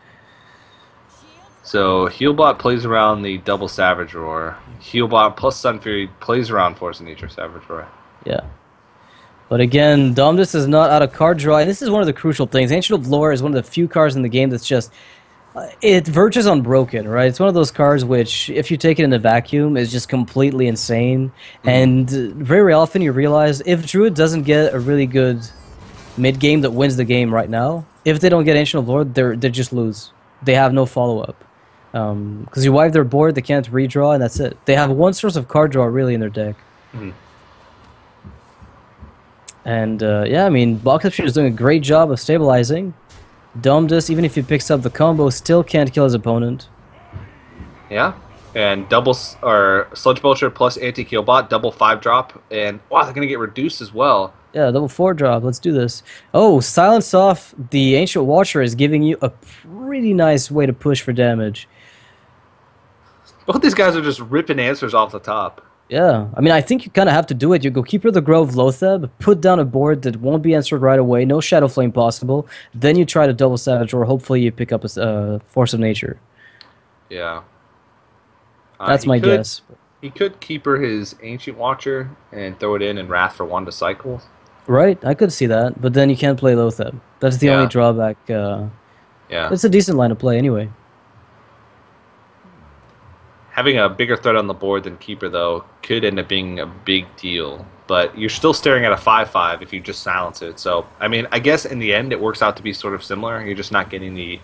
Speaker 1: So Healbot plays around the double Savage Roar. Healbot plus Sun Fury plays around Force of Nature Savage Roar.
Speaker 2: Yeah. But again, Domdus is not out of card draw, and this is one of the crucial things. Ancient of Lore is one of the few cards in the game that's just... it verges on broken, right? It's one of those cards which, if you take it in a vacuum, is just completely insane. And very often you realize if Druid doesn't get a really good mid game that wins the game right now. If they don't get Ancient of Lord, they just lose. They have no follow up. Because you wipe their board, they can't redraw, and that's it. They have one source of card draw really in their deck.
Speaker 1: Mhm.
Speaker 2: And yeah, I mean, Boxception is doing a great job of stabilizing. Domdus, even if he picks up the combo, still can't kill his opponent.
Speaker 1: Yeah. And or Sludge Belcher plus anti-kill bot, double 5-drop, and wow, they're gonna get reduced as well.
Speaker 2: Yeah, double 4-drop. Let's do this. Oh, Silence Off the Ancient Watcher is giving you a pretty nice way to push for damage.
Speaker 1: Both these guys are just ripping answers off the top.
Speaker 2: Yeah, I mean, I think you kind of have to do it. You go Keeper the Grove Lotheb, put down a board that won't be answered right away, no Shadow Flame possible. Then you try to double Savage, or hopefully you pick up a Force of Nature.
Speaker 1: Yeah.
Speaker 2: That's my guess.
Speaker 1: He could Keeper his Ancient Watcher and throw it in and Wrath for 1 to cycle.
Speaker 2: Right, I could see that, but then you can't play Lotheb. That's the only drawback.
Speaker 1: Yeah.
Speaker 2: It's a decent line of play anyway.
Speaker 1: Having a bigger threat on the board than Keeper, though, could end up being a big deal. But you're still staring at a 5/5 if you just silence it. So, I mean, I guess in the end it works out to be sort of similar. You're just not getting the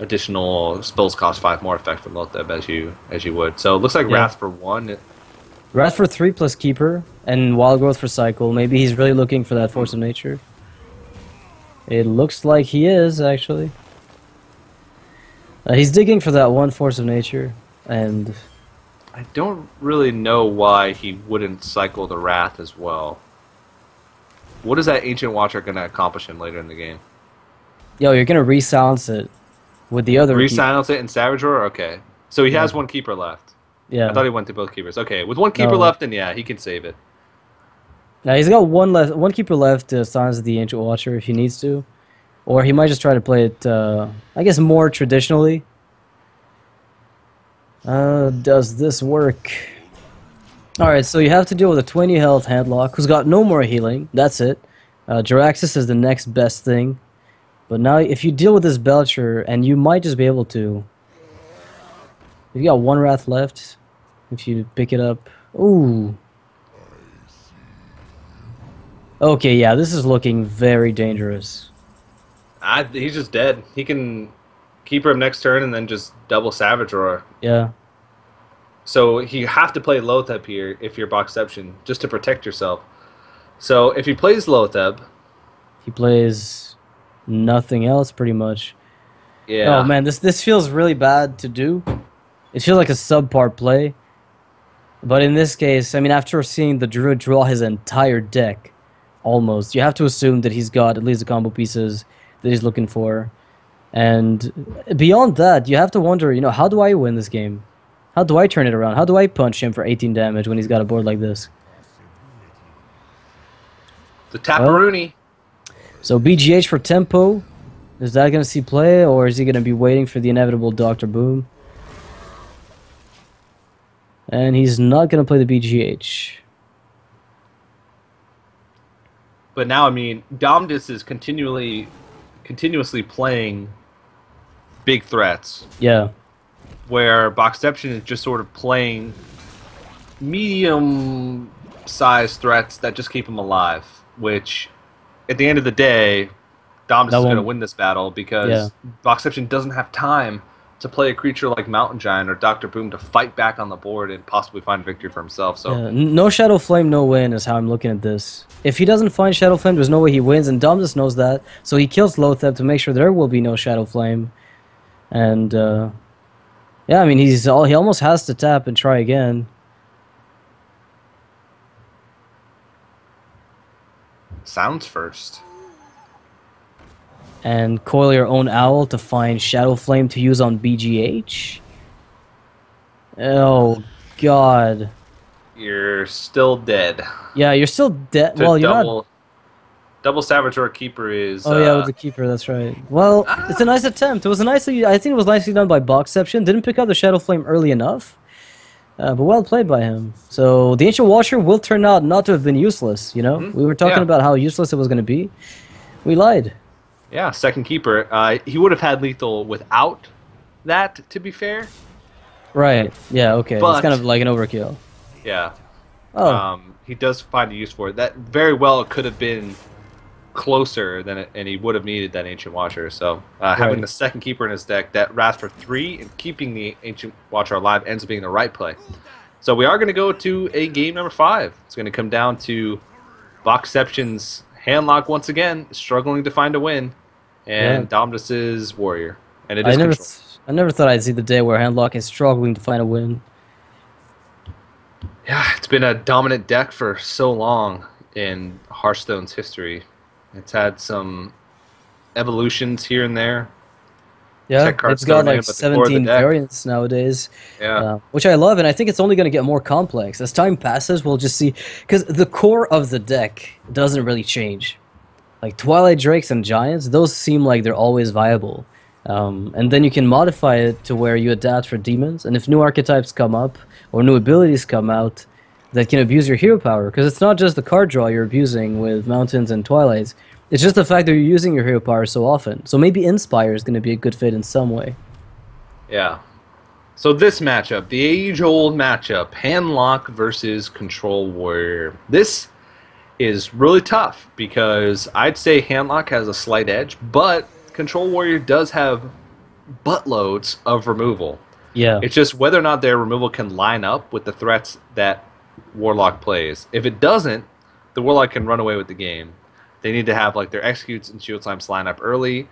Speaker 1: additional spells cost 5 more effect from Lotheb as you would. So it looks like Wrath for 1.
Speaker 2: Wrath for 3 plus Keeper, and Wild Growth for cycle. Maybe he's really looking for that Force of Nature. It looks like he is, actually. He's digging for that one Force of Nature. And
Speaker 1: I don't really know why he wouldn't cycle the Wrath as well. What is that Ancient Watcher going to accomplish him later in the game?
Speaker 2: Yo, you're going to re-silence it with the other...
Speaker 1: Re-silence it in Savage Roar? Okay. So he has one Keeper left.
Speaker 2: Yeah.
Speaker 1: I thought he went to both Keepers. Okay, with one Keeper left, then yeah, he can save it.
Speaker 2: Now he's got one Keeper left to silence the Ancient Watcher if he needs to. Or he might just try to play it, I guess, more traditionally. Does this work? Alright, so you have to deal with a 20 health Handlock who's got no more healing. That's it. Jiraxis is the next best thing. But now if you deal with this Belcher, and you might just be able to... You've got one Wrath left. If you pick it up... Ooh. Okay, yeah, this is looking very dangerous.
Speaker 1: He's just dead. He can Keeper him next turn and then just double Savage Roar.
Speaker 2: Yeah.
Speaker 1: So you have to play Lotheb here if you're Boxception, just to protect yourself. So if he plays Lotheb...
Speaker 2: He plays nothing else, pretty much.
Speaker 1: Yeah.
Speaker 2: Oh, man, this feels really bad to do. It feels like a subpar play. But in this case, I mean, after seeing the Druid draw his entire deck, almost, you have to assume that he's got at least the combo pieces that he's looking for. And beyond that, you have to wonder, you know, how do I win this game? How do I turn it around? How do I punch him for 18 damage when he's got a board like this?
Speaker 1: The Taparoonie.
Speaker 2: So BGH for tempo. Is that going to see play, or is he going to be waiting for the inevitable Dr. Boom? And he's not going to play the BGH.
Speaker 1: But now, I mean, Domdus is continuously playing big threats.
Speaker 2: Yeah.
Speaker 1: Where Boxception is just sort of playing medium-sized threats that just keep him alive. Which, at the end of the day, Domdus is going to win this battle because Boxception doesn't have time to play a creature like Mountain Giant or Dr. Boom to fight back on the board and possibly find victory for himself. So
Speaker 2: no Shadow Flame, no win is how I'm looking at this. If he doesn't find Shadow Flame, there's no way he wins, and Domdus knows that, so he kills Lotheb to make sure there will be no Shadow Flame. And yeah, I mean, he almost has to tap and try again.
Speaker 1: Sounds first.
Speaker 2: And coil your own Owl to find Shadow Flame to use on BGH. Oh, God.
Speaker 1: You're still dead.
Speaker 2: Yeah, you're still dead. Well, you're not...
Speaker 1: Double Savage Roar Keeper is...
Speaker 2: Oh, yeah, with the Keeper, that's right. Well, it's a nice attempt. It was I think it was nicely done by Boxception. Didn't pick up the Shadow Flame early enough. But well played by him. So the Ancient Watcher will turn out not to have been useless, you know? We were talking about how useless it was going to be. We lied.
Speaker 1: Yeah, second Keeper. He would have had lethal without that, to be fair.
Speaker 2: Right. Yeah, okay.
Speaker 1: But,
Speaker 2: it's kind of like an overkill.
Speaker 1: Yeah.
Speaker 2: Oh.
Speaker 1: He does find a use for it. That very well could have been closer than and he would have needed that Ancient Watcher. So having
Speaker 2: Right.
Speaker 1: the second keeper in his deck that wraps for 3 and keeping the Ancient Watcher alive ends up being the right play. So we are going to go to a game number 5. It's going to come down to Boxception's Handlock once again, struggling to find a win,
Speaker 2: Yeah.
Speaker 1: and Domdus's Warrior. And it
Speaker 2: I
Speaker 1: is
Speaker 2: never,
Speaker 1: control.
Speaker 2: I never thought I'd see the day where Handlock is struggling to find a win.
Speaker 1: Yeah, it's been a dominant deck for so long in Hearthstone's history. It's had some evolutions here and there.
Speaker 2: Yeah,
Speaker 1: Tech cards
Speaker 2: it's got
Speaker 1: thrown in,
Speaker 2: like
Speaker 1: but the core of the
Speaker 2: 17
Speaker 1: deck,
Speaker 2: variants nowadays,
Speaker 1: yeah,
Speaker 2: which I love, and I think it's only going to get more complex. As time passes, we'll just see, because the core of the deck doesn't really change. Like Twilight Drakes and Giants, those seem like they're always viable. And then you can modify it to where you adapt for demons, and if new archetypes come up, or new abilities come out that can abuse your hero power, because it's not just the card draw you're abusing with Mountains and Twilights, it's just the fact that you're using your hero power so often. So maybe Inspire is going to be a good fit in some way.
Speaker 1: yeah. So this matchup, the age-old matchup, Handlock versus Control Warrior. This is really tough because I'd say Handlock has a slight edge, but Control Warrior does have buttloads of removal.
Speaker 2: Yeah.
Speaker 1: It's just whether or not their removal can line up with the threats that Warlock plays. If it doesn't, the Warlock can run away with the game. They need to have like their executes and shield slimes line up early.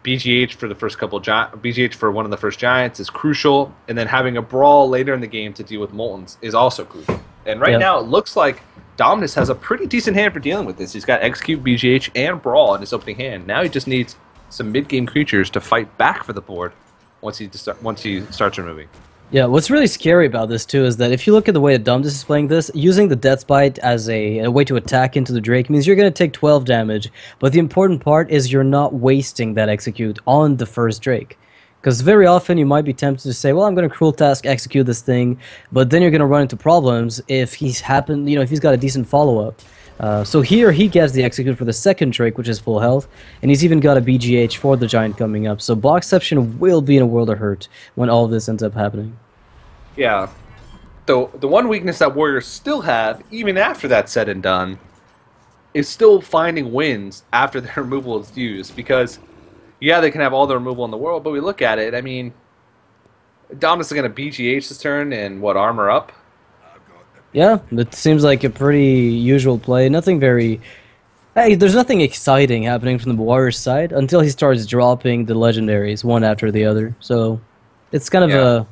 Speaker 1: BGH for the first couple BGH for one of the first giants is crucial, and then having a brawl later in the game to deal with Moltons is also crucial. And right now it looks like Dominus has a pretty decent hand for dealing with this. He's got execute, BGH, and brawl in his opening hand. Now he just needs some mid-game creatures to fight back for the board once he starts removing.
Speaker 2: Yeah, what's really scary about this too is that if you look at the way that Dumdus is playing this, using the Death Bite as a way to attack into the Drake means you're going to take 12 damage, but the important part is you're not wasting that execute on the first Drake. Because very often you might be tempted to say, well, I'm going to Cruel Task execute this thing, but then you're going to run into problems if if he's got a decent follow-up. So here he gets the execute for the second Drake, which is full health, and he's even got a BGH for the Giant coming up. So Boxception will be in a world of hurt when all of this ends up happening.
Speaker 1: Yeah. The one weakness that Warriors still have, even after that's said and done, is still finding wins after their removal is used. Because, yeah, they can have all the removal in the world, but we look at it, I mean, Dominus is going to BGH this turn and, armor up?
Speaker 2: Yeah, it seems like a pretty usual play. Nothing very... Hey, there's nothing exciting happening from the Warriors side until he starts dropping the legendaries one after the other. So it's kind of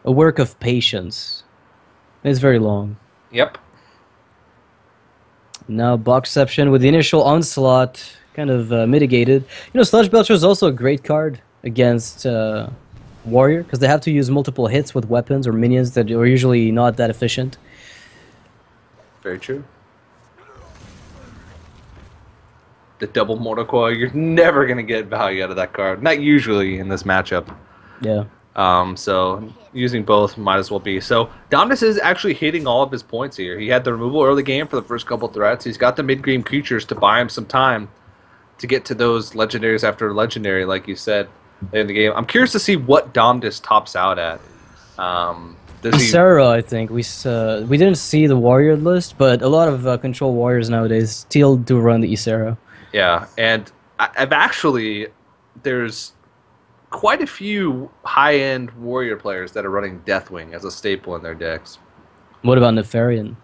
Speaker 2: a work of patience. It's very long.
Speaker 1: Yep.
Speaker 2: Now Boxception with the initial onslaught kind of mitigated. Sludge Belcher is also a great card against Warrior because they have to use multiple hits with weapons or minions that are usually not that efficient.
Speaker 1: Very true. The double Mortal Coil, you're never going to get value out of that card. Not usually in this matchup.
Speaker 2: Yeah.
Speaker 1: So using both might as well be. So Dominus is actually hitting all of his points here. He had the removal early game for the first couple threats. He's got the mid-game creatures to buy him some time to get to those legendaries after legendary, like you said in the game. I'm curious to see what Dominus tops out at.
Speaker 2: Sarah, I think we didn't see the warrior list, but a lot of control warriors nowadays still do run the Isera.
Speaker 1: Yeah, and I've actually there's quite a few high-end warrior players that are running Deathwing as a staple in their decks.
Speaker 2: What about Nefarian?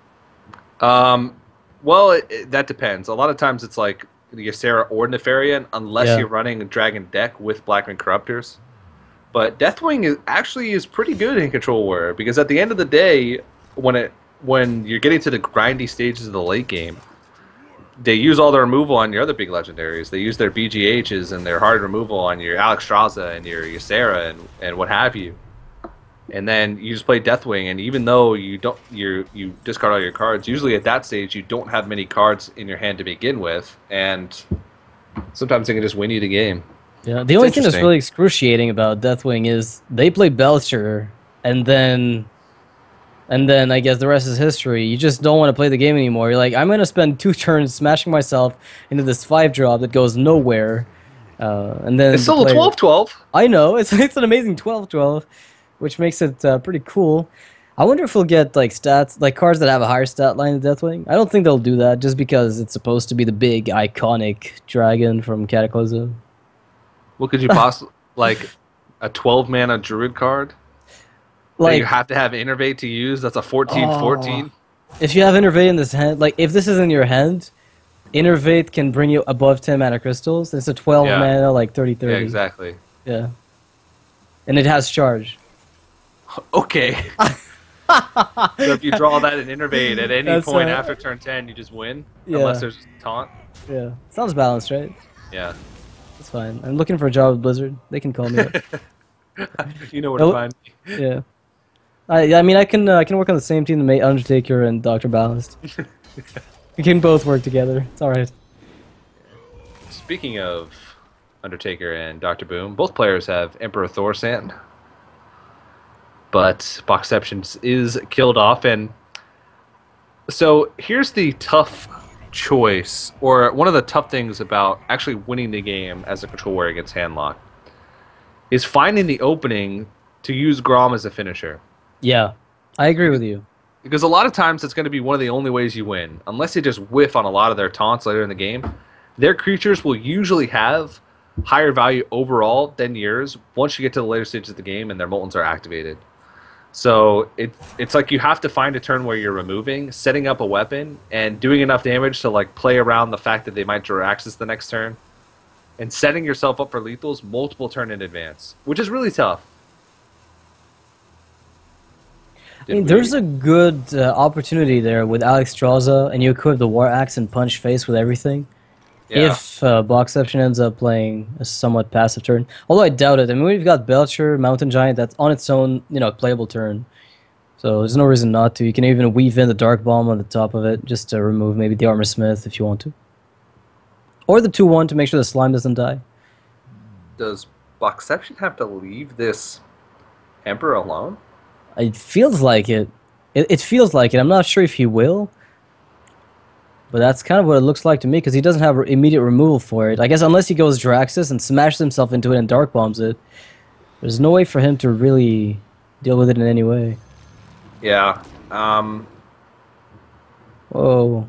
Speaker 1: Well, that depends. A lot of times it's like the Ysera or Nefarian, unless you're running a Dragon deck with Blackman Corruptors. But Deathwing is pretty good in Control Warrior, because at the end of the day, when you're getting to the grindy stages of the late game, they use all their removal on your other big legendaries. They use their BGHs and their hard removal on your Alexstrasza and your Ysera and what have you. And then you just play Deathwing, and even though you discard all your cards, usually at that stage you don't have many cards in your hand to begin with, and sometimes they can just win you the game.
Speaker 2: Yeah, the only thing that's really excruciating about Deathwing is they play Belcher, and then I guess the rest is history. You just don't want to play the game anymore. You're like, I'm going to spend 2 turns smashing myself into this 5-drop that goes nowhere. And then
Speaker 1: it's still a 12-12.
Speaker 2: I know. It's an amazing 12-12, which makes it pretty cool. I wonder if we'll get like stats, like cards that have a higher stat line than Deathwing. I don't think they'll do that just because it's supposed to be the big iconic dragon from Cataclysm.
Speaker 1: What could you possibly like a 12 mana druid card that you
Speaker 2: Like,
Speaker 1: have to have Innervate to use? That's a 14/14.
Speaker 2: oh, if you have Innervate in this hand, like if this is in your hand, Innervate can bring you above 10 mana crystals. It's a 12
Speaker 1: Yeah,
Speaker 2: mana, like 30
Speaker 1: yeah,
Speaker 2: 30.
Speaker 1: exactly.
Speaker 2: Yeah. And it has charge.
Speaker 1: Okay. So if you draw that and Innervate at any
Speaker 2: That's,
Speaker 1: point after turn 10, you just win,
Speaker 2: yeah.
Speaker 1: unless there's taunt.
Speaker 2: Yeah. Sounds balanced, right?
Speaker 1: Yeah.
Speaker 2: That's fine. I'm looking for a job with Blizzard. They can call me up.
Speaker 1: You know where to find me.
Speaker 2: Yeah. I mean, I can work on the same team that made Undertaker and Doctor Balanced. We can both work together. It's all right.
Speaker 1: Speaking of Undertaker and Dr. Boom, both players have Emperor Thor Sand, but Boxceptions is killed off, and so here's the tough choice, or one of the tough things about actually winning the game as a control warrior against Handlock, is finding the opening to use Grom as a finisher.
Speaker 2: Yeah, I agree with you.
Speaker 1: Because a lot of times it's going to be one of the only ways you win. Unless they just whiff on a lot of their taunts later in the game, their creatures will usually have higher value overall than yours once you get to the later stages of the game and their Moltons are activated. So it's like you have to find a turn where you're removing, setting up a weapon, and doing enough damage to like play around the fact that they might Jiraxis the next turn, and setting yourself up for lethals multiple turn in advance, which is really tough.
Speaker 2: I mean, there's a good opportunity there with Alex Straza, and you equip the War Axe and punch face with everything.
Speaker 1: Yeah.
Speaker 2: If Boxception ends up playing a somewhat passive turn, although I doubt it. I mean, we've got Belcher, Mountain Giant, that's on its own, playable turn. So there's no reason not to. You can even weave in the Dark Bomb on the top of it, just to remove maybe the Armor Smith if you want to. Or the 2/1 to make sure the slime doesn't die.
Speaker 1: Does Boxception have to leave this Emperor alone?
Speaker 2: It feels like it. It feels like it. I'm not sure if he will. But that's kind of what it looks like to me, because he doesn't have immediate removal for it. I guess unless he goes Draxus and smashes himself into it and Dark Bombs it, there's no way for him to really deal with it in any way.
Speaker 1: Yeah.
Speaker 2: Whoa.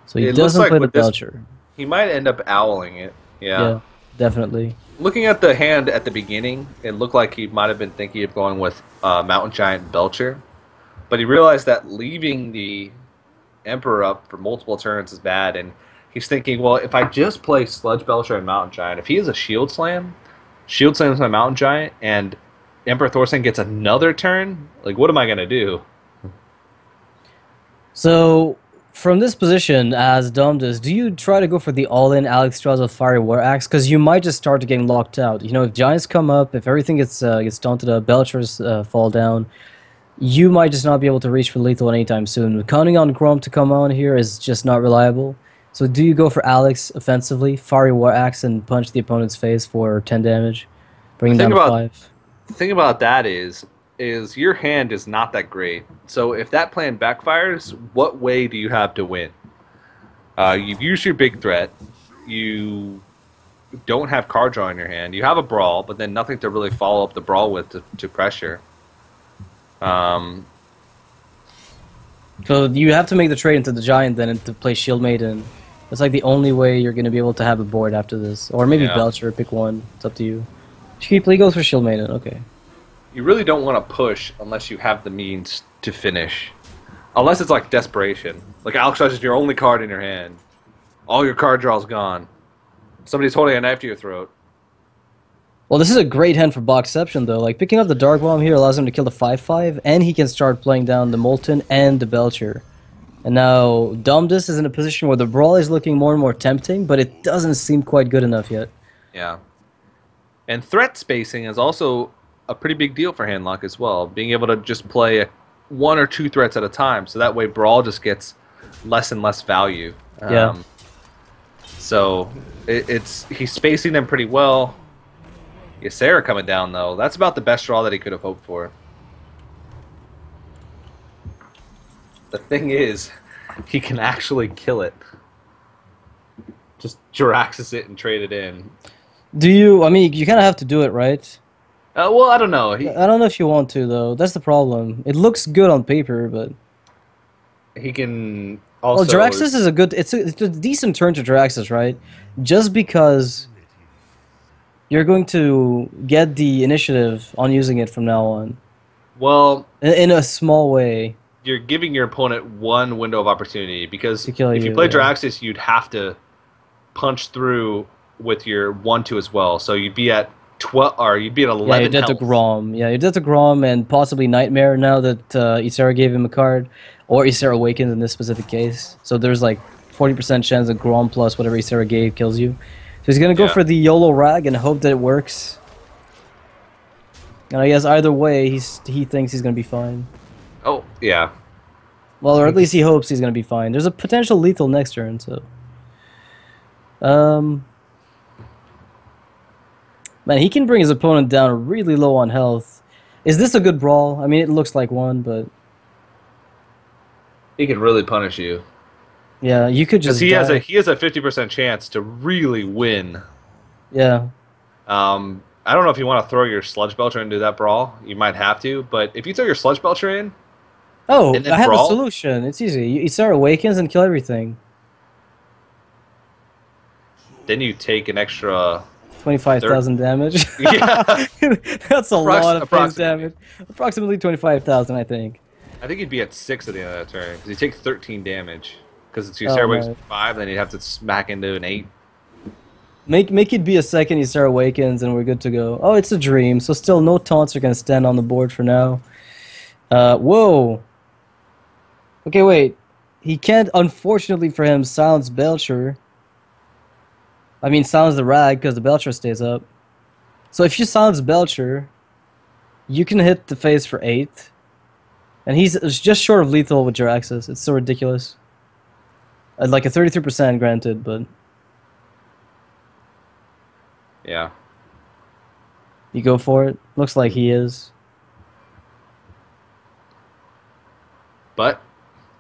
Speaker 2: So he
Speaker 1: It
Speaker 2: doesn't
Speaker 1: looks like
Speaker 2: play the
Speaker 1: with this-
Speaker 2: Belcher.
Speaker 1: He might end up owling it.
Speaker 2: Yeah, definitely.
Speaker 1: Looking at the hand at the beginning, it looked like he might have been thinking of going with Mountain Giant Belcher. But he realized that leaving the Emperor up for multiple turns is bad, and he's thinking, well, if I just play Sludge Belcher and Mountain Giant, if he has a Shield slams my Mountain Giant, and Emperor Thorstein gets another turn, like, what am I going to do?
Speaker 2: So, from this position, as Dom does, do you try to go for the all-in Alex Straza Fiery War Axe? Because you might just start getting locked out. If Giants come up, if everything gets taunted up, Belchers fall down, you might just not be able to reach for lethal anytime soon. Counting on Grom to come on here is just not reliable. So do you go for Alex offensively, Fiery War Axe, and punch the opponent's face for 10 damage? Bring him down to 5.
Speaker 1: The thing about that is your hand is not that great. So if that plan backfires, what way do you have to win? You've used your big threat. You don't have card draw in your hand. You have a Brawl, but then nothing to really follow up the Brawl with to pressure.
Speaker 2: So you have to make the trade into the Giant then and to play Shield Maiden. That's like the only way you're going to be able to have a board after this. Or maybe Belcher, pick one. It's up to you. Cheaply goes for Shield Maiden, okay.
Speaker 1: You really don't want to push unless you have the means to finish. Unless it's like desperation. Like Alex is your only card in your hand. All your card draw's gone. Somebody's holding a knife to your throat.
Speaker 2: Well, this is a great hand for Boxception, though. Like, picking up the Dark Bomb here allows him to kill the 5/5, and he can start playing down the Molten and the Belcher. And now, Domdus is in a position where the Brawl is looking more and more tempting, but it doesn't seem quite good enough yet.
Speaker 1: Yeah. And threat spacing is also a pretty big deal for Handlock as well. Being able to just play 1 or 2 threats at a time, so that way Brawl just gets less and less value.
Speaker 2: Yeah.
Speaker 1: So, he's spacing them pretty well. Ysera coming down, though. That's about the best draw that he could have hoped for. The thing is, he can actually kill it. Just Jiraxis it and trade it in.
Speaker 2: Do you... I mean, you kind of have to do it, right?
Speaker 1: Well, I don't know.
Speaker 2: I don't know if you want to though. That's the problem. It looks good on paper, but
Speaker 1: He can
Speaker 2: well,
Speaker 1: also.
Speaker 2: Jiraxis is a good. It's a decent turn to Jiraxis, right? Just because you're going to get the initiative on using it from now on
Speaker 1: Well,
Speaker 2: in a small way
Speaker 1: you're giving your opponent one window of opportunity because
Speaker 2: to kill
Speaker 1: if you
Speaker 2: you.
Speaker 1: play
Speaker 2: Yeah,
Speaker 1: Draxus, you'd have to punch through with your 1-2 as well. So you'd be at 12 or you'd be at
Speaker 2: yeah, you're
Speaker 1: 11
Speaker 2: dead to
Speaker 1: health.
Speaker 2: Grom. Yeah, you're dead to Grom and possibly Nightmare now that Isara gave him a card, or Isara Awakens in this specific case. So there's like 40% chance that Grom plus whatever Isara gave kills you. So he's gonna go
Speaker 1: Yeah.
Speaker 2: for the YOLO Rag and hope that it works. And I guess either way, he thinks he's gonna be fine.
Speaker 1: Oh, yeah.
Speaker 2: Well, or at least he hopes he's gonna be fine. There's a potential lethal next turn, so um, man, he can bring his opponent down really low on health. Is this a good brawl? I mean, it looks like one, but
Speaker 1: He can really punish you
Speaker 2: yeah, you could
Speaker 1: because
Speaker 2: just die.
Speaker 1: he has a 50% chance to really win.
Speaker 2: Yeah.
Speaker 1: I don't know if you want to throw your Sludge Belcher into that brawl. You might have to, but if you throw your Sludge Belcher in
Speaker 2: Oh,
Speaker 1: and
Speaker 2: I
Speaker 1: then
Speaker 2: have a
Speaker 1: brawl,
Speaker 2: solution. It's easy. You start Awakens and kill everything.
Speaker 1: then you take an extra
Speaker 2: 25,000 damage.
Speaker 1: Yeah,
Speaker 2: That's a lot of base
Speaker 1: approximately.
Speaker 2: damage. Approximately 25,000, I think.
Speaker 1: I think you'd be at 6 at the end of that turn because you take 13 damage. Because it's your
Speaker 2: Oh,
Speaker 1: Sarah Wakes
Speaker 2: man.
Speaker 1: 5, then you'd have to smack into an 8.
Speaker 2: Make it be a second you start Awakens and we're good to go. Oh, it's a dream. So still no taunts are going to stand on the board for now. Whoa. Okay, wait. He can't, unfortunately for him, silence Belcher. I mean, silence the Rag because the Belcher stays up. So if you silence Belcher, you can hit the face for 8. And he's just short of lethal with your access. It's so ridiculous. Like a 33% granted, but
Speaker 1: Yeah.
Speaker 2: you go for it. Looks like he is.
Speaker 1: But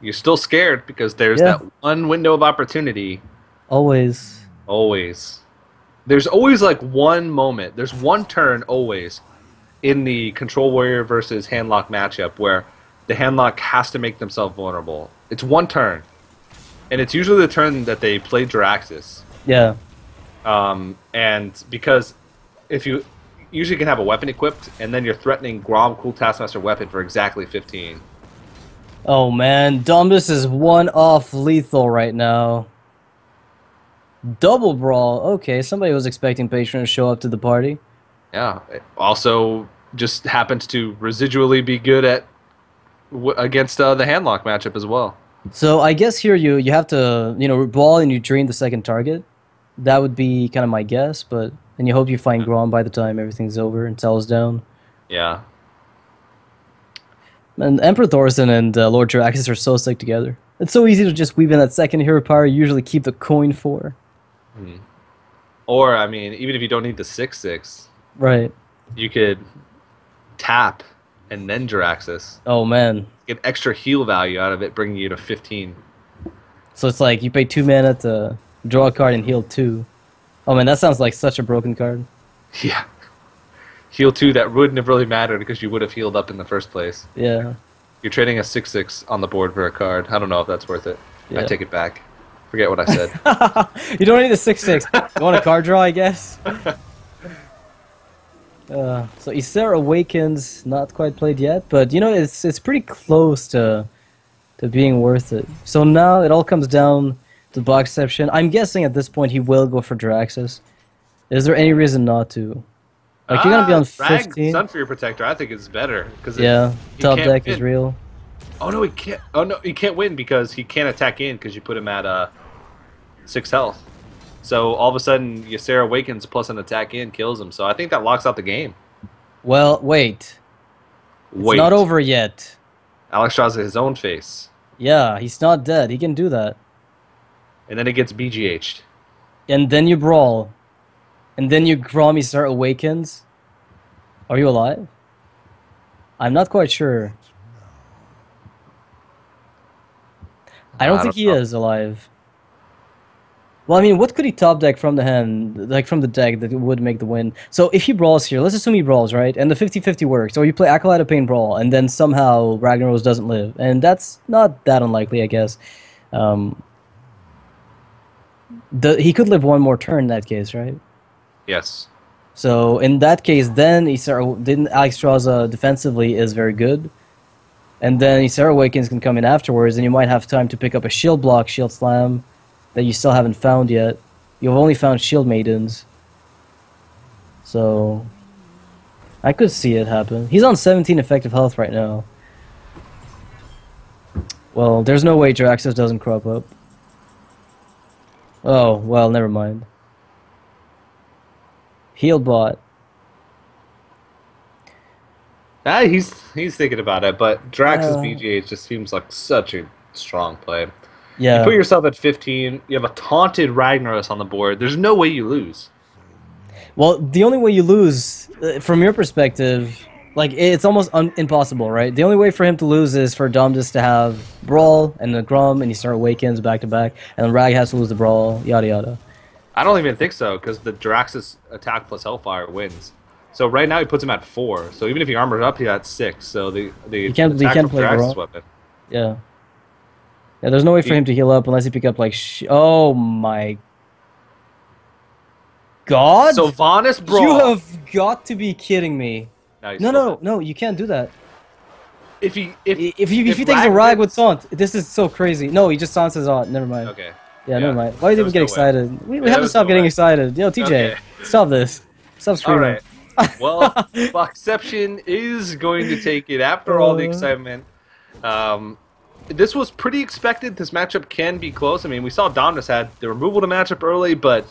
Speaker 1: you're still scared because there's
Speaker 2: Yeah,
Speaker 1: that one window of opportunity
Speaker 2: always.
Speaker 1: always. There's always like one moment. There's one turn always in the Control Warrior versus Handlock matchup where the Handlock has to make themselves vulnerable. It's one turn. And it's usually the turn that they play Jiraxis.
Speaker 2: Yeah.
Speaker 1: And because if you usually can have a weapon equipped, and then you're threatening Grom Cool Taskmaster weapon for exactly 15.
Speaker 2: Oh man, Dumbus is one off lethal right now. Double brawl. Okay, somebody was expecting Patron to show up to the party.
Speaker 1: Yeah. It also just happens to residually be good at against the Handlock matchup as well.
Speaker 2: So I guess here you have to brawl and you drain the second target. That would be kind of my guess, but and you hope you find Grom by the time everything's over and settles down.
Speaker 1: Yeah.
Speaker 2: And Emperor Thorson and Lord Jiraxis are so sick together. It's so easy to just weave in that second hero power you usually keep the coin for.
Speaker 1: Or, I mean, even if you don't need the 6/6,
Speaker 2: Right.
Speaker 1: you could tap and then Jiraxis.
Speaker 2: Oh man.
Speaker 1: Get extra heal value out of it, bringing you to 15.
Speaker 2: So it's like you pay 2 mana to draw a card and heal 2. Oh man, that sounds like such a broken card.
Speaker 1: Yeah. Heal 2 that wouldn't have really mattered because you would have healed up in the first place.
Speaker 2: Yeah.
Speaker 1: You're trading a 6/6 on the board for a card. I don't know if that's worth it. I
Speaker 2: Yeah.
Speaker 1: take it back. Forget what I said.
Speaker 2: You don't need a 6/6. You want a card draw, I guess? So Isera Awakens, not quite played yet, but it's pretty close to being worth it. So now it all comes down to box exception. I'm guessing at this point he will go for Draxus. Is there any reason not to? Like you're gonna be on
Speaker 1: Rag
Speaker 2: 15.
Speaker 1: Sunfury Protector, I think is better because
Speaker 2: Yeah,
Speaker 1: he
Speaker 2: top
Speaker 1: can't
Speaker 2: deck
Speaker 1: win.
Speaker 2: is real.
Speaker 1: Oh no, he can't. Oh no, he can't win because he can't attack in because you put him at 6 health. So all of a sudden, Ysera Awakens plus an attack in kills him. So I think that locks out the game.
Speaker 2: Well, wait. It's
Speaker 1: Wait,
Speaker 2: not over yet.
Speaker 1: Alex draws his own face,
Speaker 2: Yeah, he's not dead. He can do that.
Speaker 1: and then it gets BGH'd.
Speaker 2: And then you brawl. And then you Grommy start Awakens. Are you alive? I'm not quite sure. I don't think he
Speaker 1: know.
Speaker 2: is alive. Well, I mean, what could he top deck from the hand, like from the deck that would make the win? So if he brawls here, let's assume he brawls, right? And the 50-50 works. Or you play Acolyte of Pain Brawl, and then somehow Ragnaros doesn't live. And that's not that unlikely, I guess. Um, he could live one more turn in that case, right?
Speaker 1: Yes.
Speaker 2: So in that case, then then Alexstrasza defensively is very good. And then Ysera Awakens can come in afterwards, and you might have time to pick up a shield block, shield slam, that you still haven't found yet. You've only found shield maidens. So I could see it happen. He's on 17 effective health right now. Well, there's no way Jiraxis doesn't crop up. Oh, well, never mind. Healed bot.
Speaker 1: He's thinking about it, but Drax's BGH just seems like such a strong play.
Speaker 2: Yeah.
Speaker 1: You put yourself at 15, you have a taunted Ragnaros on the board. There's no way you lose.
Speaker 2: Well, the only way you lose, from your perspective, like, it's almost impossible, right? The only way for him to lose is for Domdus to have Brawl and the Grum, and you start Awakens back-to-back, and then Rag has to lose the Brawl, yada yada.
Speaker 1: I don't even think so, because the Jiraxis attack plus Hellfire wins. So right now he puts him at 4. So even if he armors up, he's at 6. So the
Speaker 2: you can't play
Speaker 1: Jiraxis weapon.
Speaker 2: Yeah. Yeah, there's no way for him to heal up unless he pick up like oh my god!
Speaker 1: Sylvanas Brawl.
Speaker 2: You have got to be kidding me. No, you can't do that.
Speaker 1: If he
Speaker 2: takes a Rag with taunt, this is so crazy. No, he just taunts his aunt. Never mind.
Speaker 1: Okay.
Speaker 2: Yeah, never mind. Why did we get excited? We have to stop getting excited. Yo, TJ, stop this. Stop screaming.
Speaker 1: All right. Well, Boxception is going to take it after all the excitement. This was pretty expected. This matchup can be close. I mean, we saw Domdus had the removal to matchup early, but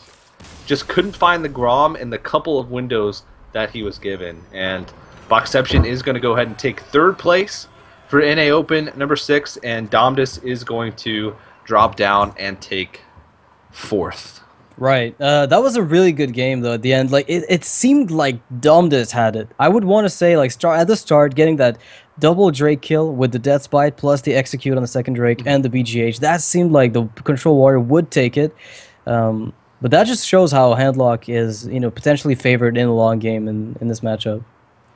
Speaker 1: just couldn't find the Grom in the couple of windows that he was given. And Boxception is going to go ahead and take 3rd place for NA Open number 6, and Domdus is going to drop down and take 4th.
Speaker 2: Right. That was a really good game, though, at the end. Like, it seemed like Domdus had it. I would want to say, like, at the start, getting that double Drake kill with the Death Spite plus the Execute on the second Drake and the BGH, that seemed like the Control Warrior would take it. But that just shows how Handlock is, potentially favored in the long game in this matchup.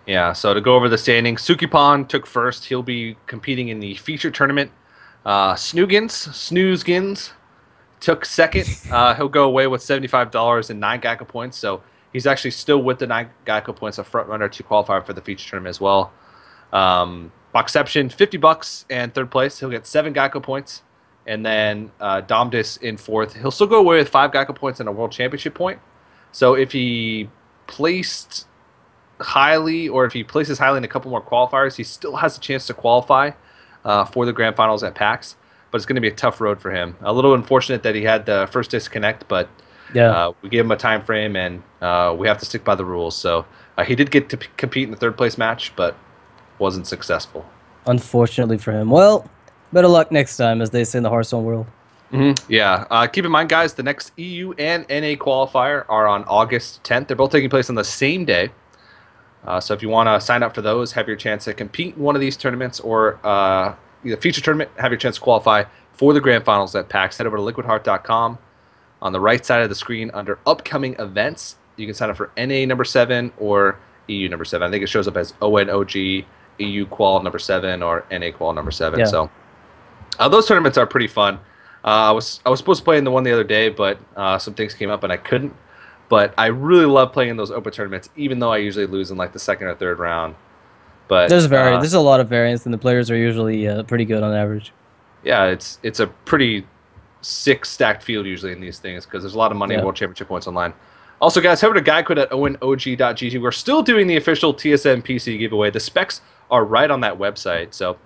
Speaker 1: Yeah, so to go over the standings, Sukipon took 1st. He'll be competing in the feature tournament. Snoozegins took 2nd. He'll go away with $75 and 9 GEICO points. So he's actually still with the 9 GEICO points, a front runner to qualify for the feature tournament as well. Boxception, $50 and 3rd place. He'll get 7 GEICO points. And then Domdus in 4th. He'll still go away with 5 GEICO points and a World Championship point. So if he placed highly, or if he places highly in a couple more qualifiers, he still has a chance to qualify for the Grand Finals at PAX. But it's going to be a tough road for him. A little unfortunate that he had the first disconnect, but
Speaker 2: yeah,
Speaker 1: we gave him a time frame, and we have to stick by the rules. So he did get to compete in the 3rd place match, but wasn't successful.
Speaker 2: Unfortunately for him. Well, better luck next time, as they say in the Hearthstone world.
Speaker 1: Yeah. Keep in mind, guys, the next EU and NA qualifier are on August 10th. They're both taking place on the same day. So if you want to sign up for those, have your chance to compete in one of these tournaments, or the feature tournament, have your chance to qualify for the Grand Finals at PAX, head over to liquidheart.com. On the right side of the screen, under upcoming events, you can sign up for NA number 7 or EU number 7. I think it shows up as ONOG, EU qual number 7, or NA qual number 7.
Speaker 2: Yeah.
Speaker 1: So those tournaments are pretty fun. I was supposed to play in the one the other day, but some things came up and I couldn't. But I really love playing in those open tournaments, even though I usually lose in like the 2nd or 3rd round. But
Speaker 2: there's a lot of variance, and the players are usually pretty good on average.
Speaker 1: Yeah, it's a pretty sick stacked field usually in these things, because there's a lot of money in World Championship points online. Also, guys, head over to GEICO.onog.gt. We're still doing the official TSM PC giveaway. The specs are right on that website. So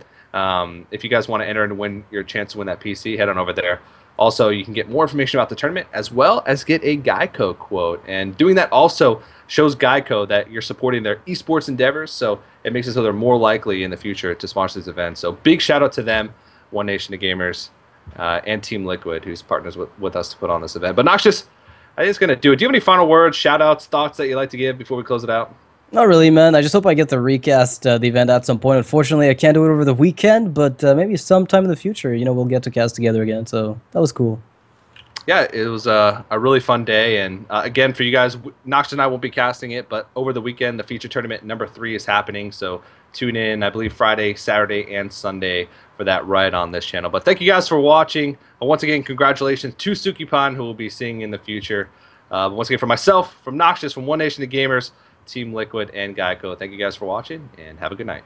Speaker 1: if you guys want to enter and win your chance to win that PC, head on over there. Also, you can get more information about the tournament, as well as get a GEICO quote. And doing that also shows GEICO that you're supporting their esports endeavors, so it makes it so they're more likely in the future to sponsor these events. So big shout out to them, One Nation of Gamers, and Team Liquid, who's partners with us to put on this event. But Noxious, I think it's going to do it. Do you have any final words, shout outs, thoughts that you'd like to give before we close it out?
Speaker 2: Not really, man. I just hope I get to recast the event at some point. Unfortunately, I can't do it over the weekend, but maybe sometime in the future, we'll get to cast together again. So that was cool.
Speaker 1: yeah, it was a really fun day. And again, for you guys, Nox and I won't be casting it, but over the weekend, the feature tournament #3 is happening. So tune in, I believe, Friday, Saturday, and Sunday for that right on this channel. But thank you guys for watching. Once again, congratulations to Sukipan, who we'll be seeing in the future. Once again, from myself, from Noxious, from One Nation of Gamers, Team Liquid, and GEICO, thank you guys for watching, and have a good night.